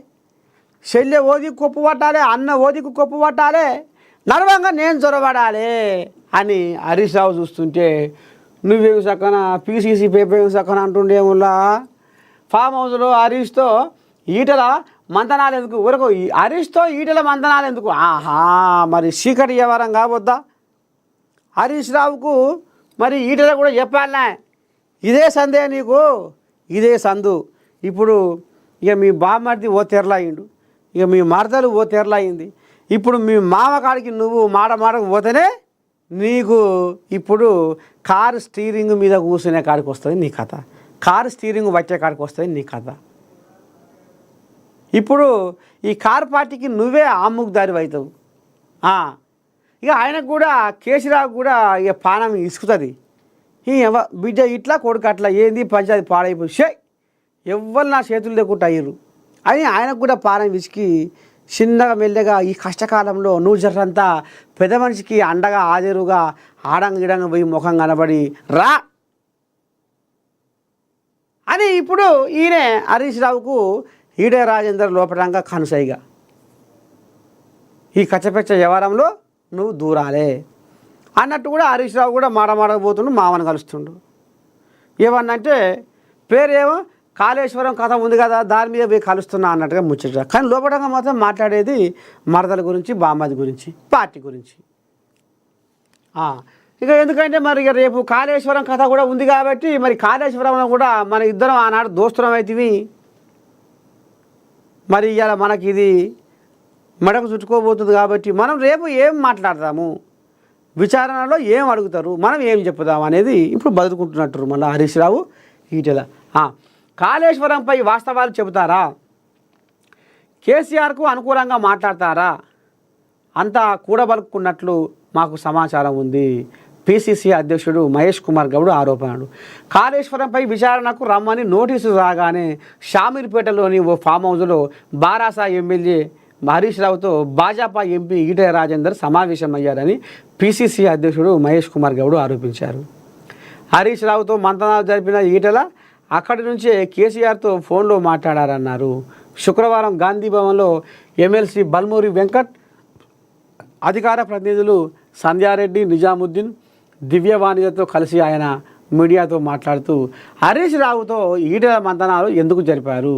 చెల్లె ఓదికి కొప్పు పట్టాలి, అన్న ఓదికి కొప్పు పట్టాలి, నడవంగా నేను చొరబడాలి అని హరీష్ రావు చూస్తుంటే నువ్వేం సక్కన పీసీసీ పేపర్ ఏం సక్కన అంటుండేములా. ఫామ్ హౌస్లో హరీష్తో ఈటల మంతనాలు ఎందుకు? ఊరకు హరీష్తో ఈటల మంతనాలు ఎందుకు? మరి చీకటి వ్యవహారం కావద్దా? హరీష్ రావుకు మరి ఈటల కూడా చెప్పాలనే, ఇదే సందే నీకు, ఇదే సందు. ఇప్పుడు ఇక మీ బామ్మర్ది ఓ తెరలాయిండు, ఇక మీ మరదలు ఓ తెరలాయింది. ఇప్పుడు మీ మామకాడికి నువ్వు మాటకు పోతేనే నీకు ఇప్పుడు కారు స్టీరింగ్ మీద కూర్చునే కాడికి వస్తుంది నీ కథ, కారు స్టీరింగ్ పట్టే కాడికి వస్తుంది నీ కథ. ఇప్పుడు ఈ కారు పార్టీకి నువ్వే ఆముకుదారి అవుతావు. ఇక ఆయనకు కూడా కేసీరావు కూడా ఇక పానం ఇసుకుతుంది. బిడ్డ ఇట్లా కొడుకు అట్లా ఏంది పంచాయతీ పాడైపోయి ఎవ్వరు నా చేతులు లేకుండా అయ్యారు అని ఆయనకు కూడా పానం విసికి చిన్నగా మెల్లగా ఈ కష్టకాలంలో నువ్వు జరంతా పెద్ద మనిషికి అండగా ఆదేరుగా ఆడంగా పోయి ముఖం కనబడి రా అని ఇప్పుడు ఈయన హరీష్ రావుకు ఈడే రాజేందర్ లోపడంగా కనుసైగా ఈ కచ్చపెచ్చ వ్యవహారంలో నువ్వు దూరాలే అన్నట్టు కూడా హరీష్ రావు కూడా మాడమాడకపోతుండు, మామని కలుస్తుండు. ఏమన్నంటే పేరేమో కాళేశ్వరం కథ ఉంది కదా, దాని మీద పోయి కలుస్తున్నా అన్నట్టుగా ముచ్చట. కానీ లోపడంగా మాత్రం మాట్లాడేది మరదల గురించి, బామ్మది గురించి, పార్టీ గురించి. ఇక ఎందుకంటే మరి ఇక రేపు కాళేశ్వరం కథ కూడా ఉంది కాబట్టి మరి కాళేశ్వరంలో కూడా మన ఇద్దరం ఆనాడు దోస్తులం అవుతుంది. మరి ఇవాళ మనకి ఇది మెడకు చుట్టుకోబోతుంది కాబట్టి మనం రేపు ఏం మాట్లాడతాము, విచారణలో ఏం అడుగుతారు, మనం ఏం చెప్పుదాం అనేది ఇప్పుడు బతుకుంటున్నట్టు మళ్ళీ హరీష్ రావు ఈటెల. కాళేశ్వరంపై వాస్తవాలు చెబుతారా, కేసీఆర్కు అనుకూలంగా మాట్లాడతారా, అంతా కూడబలుక్కున్నట్లు మాకు సమాచారం ఉంది. పిసిసి అధ్యక్షుడు మహేష్ కుమార్ గౌడ్ ఆరోపణలు. కాళేశ్వరంపై విచారణకు రమ్మని నోటీసు రాగానే షామీర్పేటలోని ఓ ఫామ్ హౌస్లో బారాసా ఎమ్మెల్యే హరీష్ రావుతో భాజపా ఎంపీ ఈటెల రాజేందర్ సమావేశమయ్యారని పిసిసి అధ్యక్షుడు మహేష్ కుమార్ గౌడ్ ఆరోపించారు. హరీష్ రావుతో మంతనాలు జరిపిన ఈటెల అక్కడి నుంచే కేసీఆర్తో ఫోన్లో మాట్లాడారన్నారు. శుక్రవారం గాంధీ భవన్లో ఎమ్మెల్సీ బల్మూరి వెంకట్, అధికార ప్రతినిధులు సంధ్యారెడ్డి, నిజాముద్దీన్, దివ్యవాణితో కలిసి ఆయన మీడియాతో మాట్లాడుతూ హరీష్ రావుతో ఈటెల మంతనాలు ఎందుకు జరిపారు,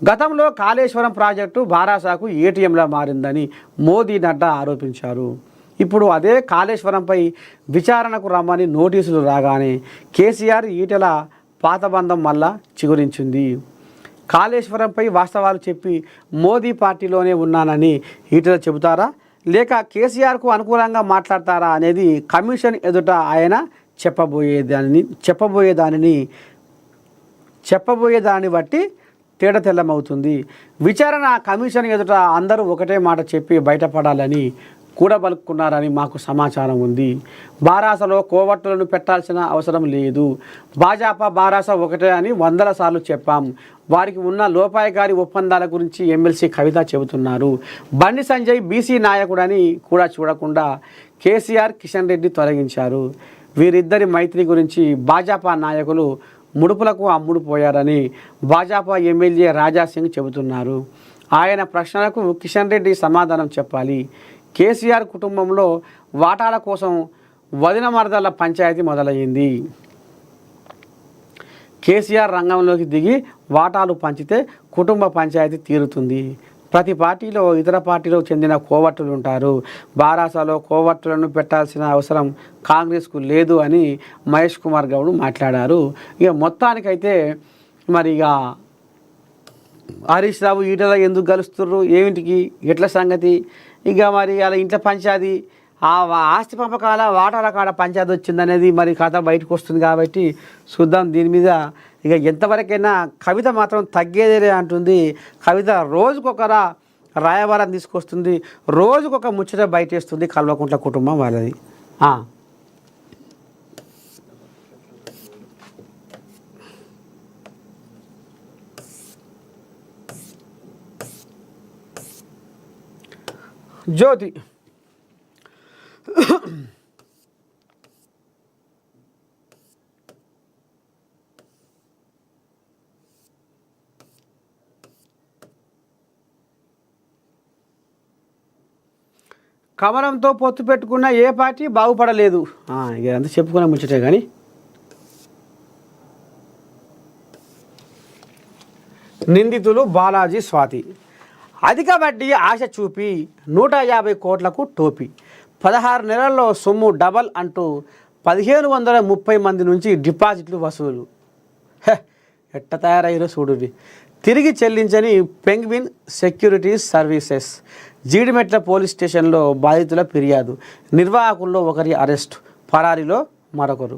గతంలో కాళేశ్వరం ప్రాజెక్టు బారాసాకు ఏటీఎంలా మారిందని మోదీ, నడ్డా ఆరోపించారు. ఇప్పుడు అదే కాళేశ్వరంపై విచారణకు రమ్మని నోటీసులు రాగానే కేసీఆర్ ఈటెల పాతబంధం మళ్ళా చిగురించింది. కాళేశ్వరంపై వాస్తవాలు చెప్పి మోదీ పార్టీలోనే ఉన్నానని ఈటెల చెబుతారా, లేక కేసీఆర్కు అనుకూలంగా మాట్లాడతారా అనేది కమిషన్ ఎదుట ఆయన చెప్పబోయేదాన్ని బట్టి తేడా తెల్లమవుతుంది. విచారణ కమిషన్ ఎదుట అందరూ ఒకటే మాట చెప్పి బయటపడాలని కూడబలుక్కున్నారని మాకు సమాచారం ఉంది. బారాసలో కోవట్టులను పెట్టాల్సిన అవసరం లేదు. భాజపా బారాస ఒకటే అని 100 సార్లు చెప్పాం. వారికి ఉన్న లోపాయకారి ఒప్పందాల గురించి ఎమ్మెల్సీ కవిత చెబుతున్నారు. బండి సంజయ్ బీసీ నాయకుడని కూడా చూడకుండా కేసీఆర్, కిషన్ రెడ్డి తొలగించారు. వీరిద్దరి మైత్రి గురించి భాజపా నాయకులు ముడుపులకు అమ్ముడు పోయారని భాజపా ఎమ్మెల్యే రాజాసింగ్ చెబుతున్నారు. ఆయన ప్రశ్నలకు కిషన్ రెడ్డి సమాధానం చెప్పాలి. కేసీఆర్ కుటుంబంలో వాటాల కోసం వదిన మరదల పంచాయతీ మొదలయ్యింది. కేసీఆర్ రంగంలోకి దిగి వాటాలు పంచితే కుటుంబ పంచాయతీ తీరుతుంది. ప్రతి పార్టీలో ఇతర పార్టీలో చెందిన కోవర్టులు ఉంటారు. బారాసాలో కోవర్టులను పెట్టాల్సిన అవసరం కాంగ్రెస్కు లేదు అని మహేష్ కుమార్ గౌడ్ మాట్లాడారు. ఇక మొత్తానికైతే మరి ఇక హరీష్ రావు ఈటల ఎందుకు కలుస్తుర్రు, ఏమిటికి ఎట్ల సంగతి, ఇక మరి అలా ఇంట్లో పంచాది ఆ ఆస్తి పంపకాల వాటాల కాడ పంచాయతీ వచ్చిందనేది మరి కథ బయటకు వస్తుంది. కాబట్టి చూద్దాం దీని మీద. ఇక ఎంతవరకైనా కవిత మాత్రం తగ్గేదేలే అంటుంది. కవిత రోజుకొకరా రాయబారం తీసుకొస్తుంది, రోజుకొక ముచ్చట బయటేస్తుంది కల్వకుంట్ల కుటుంబం వాళ్ళది. జ్యోతి కమలంతో పొత్తు పెట్టుకున్న ఏ పార్టీ బాగుపడలేదు. ఇక అంతా చెప్పుకునే ముచ్చటే కానీ నిందితులు బాలాజీ స్వాతి అధిక వడ్డీ ఆశ చూపి 150 కోట్లకు టోపీ, 16 నెలల్లో సొమ్ము డబల్ అంటూ 1530 మంది నుంచి డిపాజిట్లు వసూలు. ఎట్ట తయారయ్యారో చూడుర్రి. తిరిగి చెల్లించని penguin securities services. Jeedimetla police స్టేషన్లో బాధితుల ఫిర్యాదు, నిర్వాహకుల్లో ఒకరి అరెస్ట్, పరారీలో మరొకరు.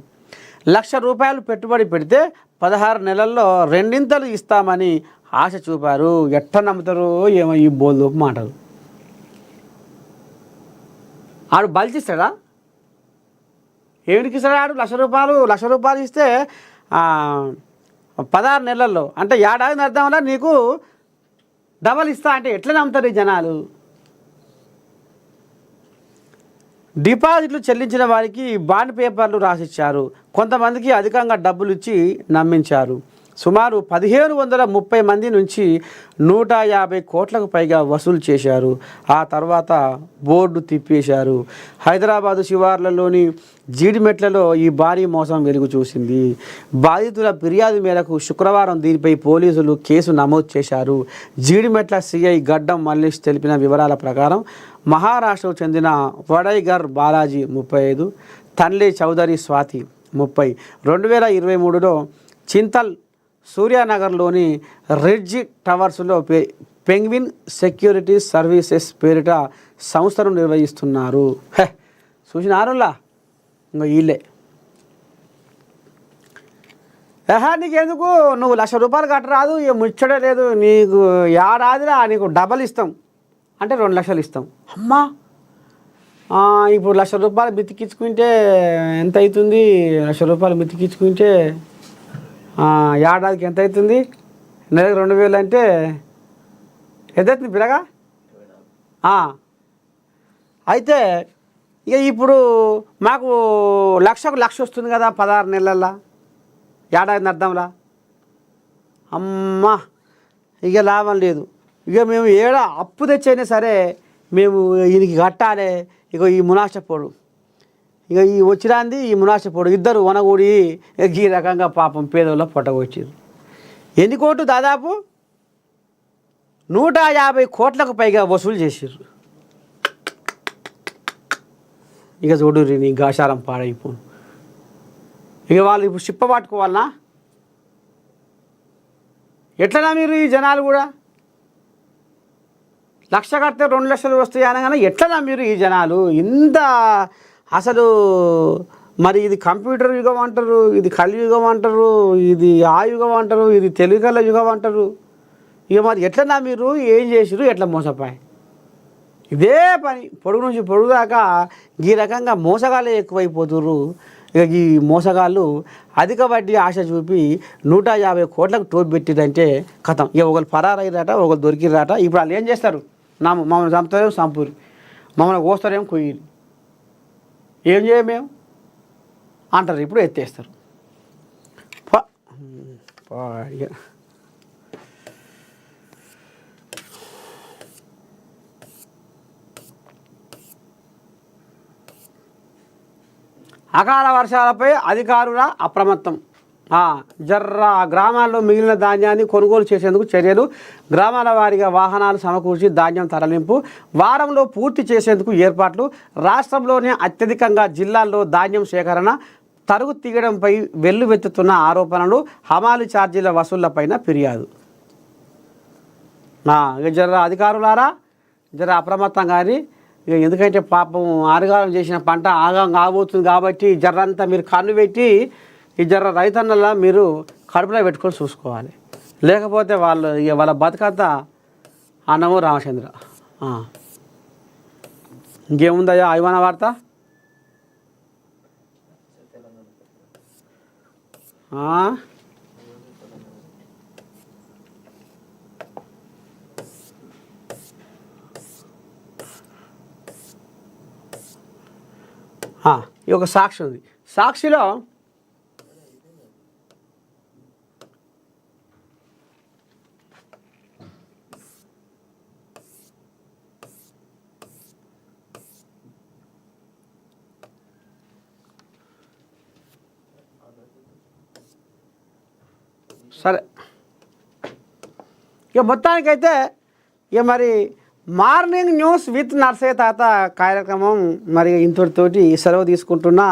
₹1,00,000 పెట్టుబడి పెడితే 16 నెలల్లో రెండింతలు ఇస్తామని ఆశ చూపారు. ఎట్ట నమ్ముతారో ఏమో ఈ బోల్లోపు మాటలు. ఆడు బలిచిస్తాడా? ఏమిటికి ఇస్తాడు ఆడు? ₹1,00,000 ఇస్తే 16 నెలల్లో అంటే ఏడాది అర్థం వల్ల నీకు డబల్ ఇస్తా అంటే ఎట్లా నమ్ముతారు ఈ జనాలు? డిపాజిట్లు చెల్లించిన వారికి బాండ్ పేపర్లు రాసిచ్చారు. కొంతమందికి అధికంగా డబ్బులు ఇచ్చి నమ్మించారు. సుమారు 1530 మంది నుంచి 150 కోట్లకు పైగా వసూలు చేశారు. ఆ తర్వాత బోర్డు తిప్పేశారు. హైదరాబాదు శివార్లలోని జీడిమెట్లలో ఈ భారీ మోసం వెలుగు చూసింది. బాధితుల ఫిర్యాదు మేరకు శుక్రవారం దీనిపై పోలీసులు కేసు నమోదు చేశారు. జీడిమెట్ల సిఐ గడ్డం మల్లేష్ తెలిపిన వివరాల ప్రకారం మహారాష్ట్రకు చెందిన వడైగర్ బాలాజీ 35, తన్లే చౌదరి స్వాతి 30 2023లో చింతల్ సూర్యానగర్లోని రిడ్జ్ టవర్స్లో పెంగ్విన్ సెక్యూరిటీస్ సర్వీసెస్ పేరిట సంస్థను నిర్వహిస్తున్నారు. చూసినారులా ఇంకో వీళ్ళే. నీకెందుకు, నువ్వు ₹1,00,000 కట్టరాదు, ఇక ముచ్చడే లేదు, నీకు ఏడాదిరా నీకు డబల్ ఇస్తాం అంటే 2 లక్షలు ఇస్తాం. అమ్మా ఇప్పుడు ₹1,00,000 మితికించుకుంటే ఎంత అవుతుంది? ₹1,00,000 మితికించుకుంటే ఏడాదికి ఎంత అవుతుంది? నెలకు 2,000 అంటే ఎంత అవుతుంది పిల్లగా? అయితే ఇక ఇప్పుడు మాకు లక్ష వస్తుంది కదా 16 నెలల్లో, ఏడాది అర్థంలా. అమ్మా ఇక లాభం లేదు. ఇక మేము అప్పు తెచ్చైనా సరే మేము ఈయనకి కట్టాలి. ఇక ఈ మునాషపోడు, ఇక ఈ వచ్చిరాంది ఈ మునాషపోడు ఇద్దరు వనగూడి ఈ రకంగా పాపం పేదోళ్ళ పొట్టగొచ్చారు. ఎన్ని కోట్లు? దాదాపు 150 కోట్లకు పైగా వసూలు చేసారు. ఇక చూడుర్రి నీ గాశారం పాడైపోను. ఇక వాళ్ళు ఇప్పుడు చిప్ప పట్టుకోవాలనా? ఎట్లనా మీరు ఈ జనాలు కూడా? 1,00,000 కడితే 2 లక్షలు వస్తాయి అనగానే ఎట్లనా మీరు ఈ జనాలు ఇంత? అసలు మరి ఇది కంప్యూటర్ యుగం అంటారు, ఇది కలియుగం అంటారు, ఇది ఆ యుగం అంటారు, ఇది తెలుగుల యుగం అంటారు. ఇక మరి ఎట్లనా మీరు ఏం చేసిరు, ఎట్లా మోసపోయి? ఇదే పని పొడుగు నుంచి పొడుగు దాకా ఈ రకంగా మోసగాళ్ళే ఎక్కువైపోతుర్రు. ఇక ఈ మోసగాళ్ళు అధిక వడ్డీ ఆశ చూపి 150 కోట్లకు టోపీ పెట్టిరంటే కథం. ఇక ఒకరు పరారైరాట, ఒకరు దొరికిరాట. ఇప్పుడు వాళ్ళు ఏం చేస్తారు? మమ్మల్ని చంపుతారేమో సంపూరి, మమ్మల్ని కోస్తారేమో కొయ్యి, ఏం చేయమేం అంటారు. ఇప్పుడు ఎత్తేస్తారు. అకాల వర్షాలపై అధికారుల అప్రమత్తం. జర్ర గ్రామాల్లో మిగిలిన ధాన్యాన్ని కొనుగోలు చేసేందుకు చర్యలు, గ్రామాల వారీగా వాహనాలు సమకూర్చి ధాన్యం తరలింపు, వారంలో పూర్తి చేసేందుకు ఏర్పాట్లు, రాష్ట్రంలోనే అత్యధికంగా జిల్లాల్లో ధాన్యం సేకరణ, తరుగు తీయడంపై వెల్లువెత్తుతున్న ఆరోపణలు, హమాలి ఛార్జీల వసూళ్లపైన ఫిర్యాదు. ఇక జర అధికారులారా జర అప్రమత్తంగా కానీ, ఇక ఎందుకంటే పాపం ఆరుగాలం చేసిన పంట ఆగం కాబోతుంది కాబట్టి జర్రంతా మీరు కన్ను పెట్టి ఈ జర్ర రైతన్నలా మీరు కడుపులో పెట్టుకొని చూసుకోవాలి. లేకపోతే వాళ్ళు ఇక వాళ్ళ బతుకంతా అన్నము రామచంద్ర. ఇంకేముందయ్యా అభిమాన వార్త? ఈ ఒక సాక్షి ఉంది. సాక్షిలో సరే ఇక మొత్తానికైతే ఇక మరి మార్నింగ్ న్యూస్ విత్ నర్సే తాత కార్యక్రమం మరి ఇంతటితోటి సెలవు తీసుకుంటున్నా.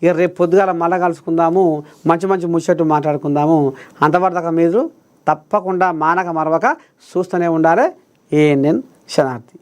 ఇక రేపు పొద్దుగాల మళ్ళా కలుసుకుందాము, మంచి మంచి ముచ్చట్టు మాట్లాడుకుందాము. అంతవరదాకా మీరు తప్పకుండా మానక మరవక చూస్తూనే ఉండాలి. ANN శనార్థి.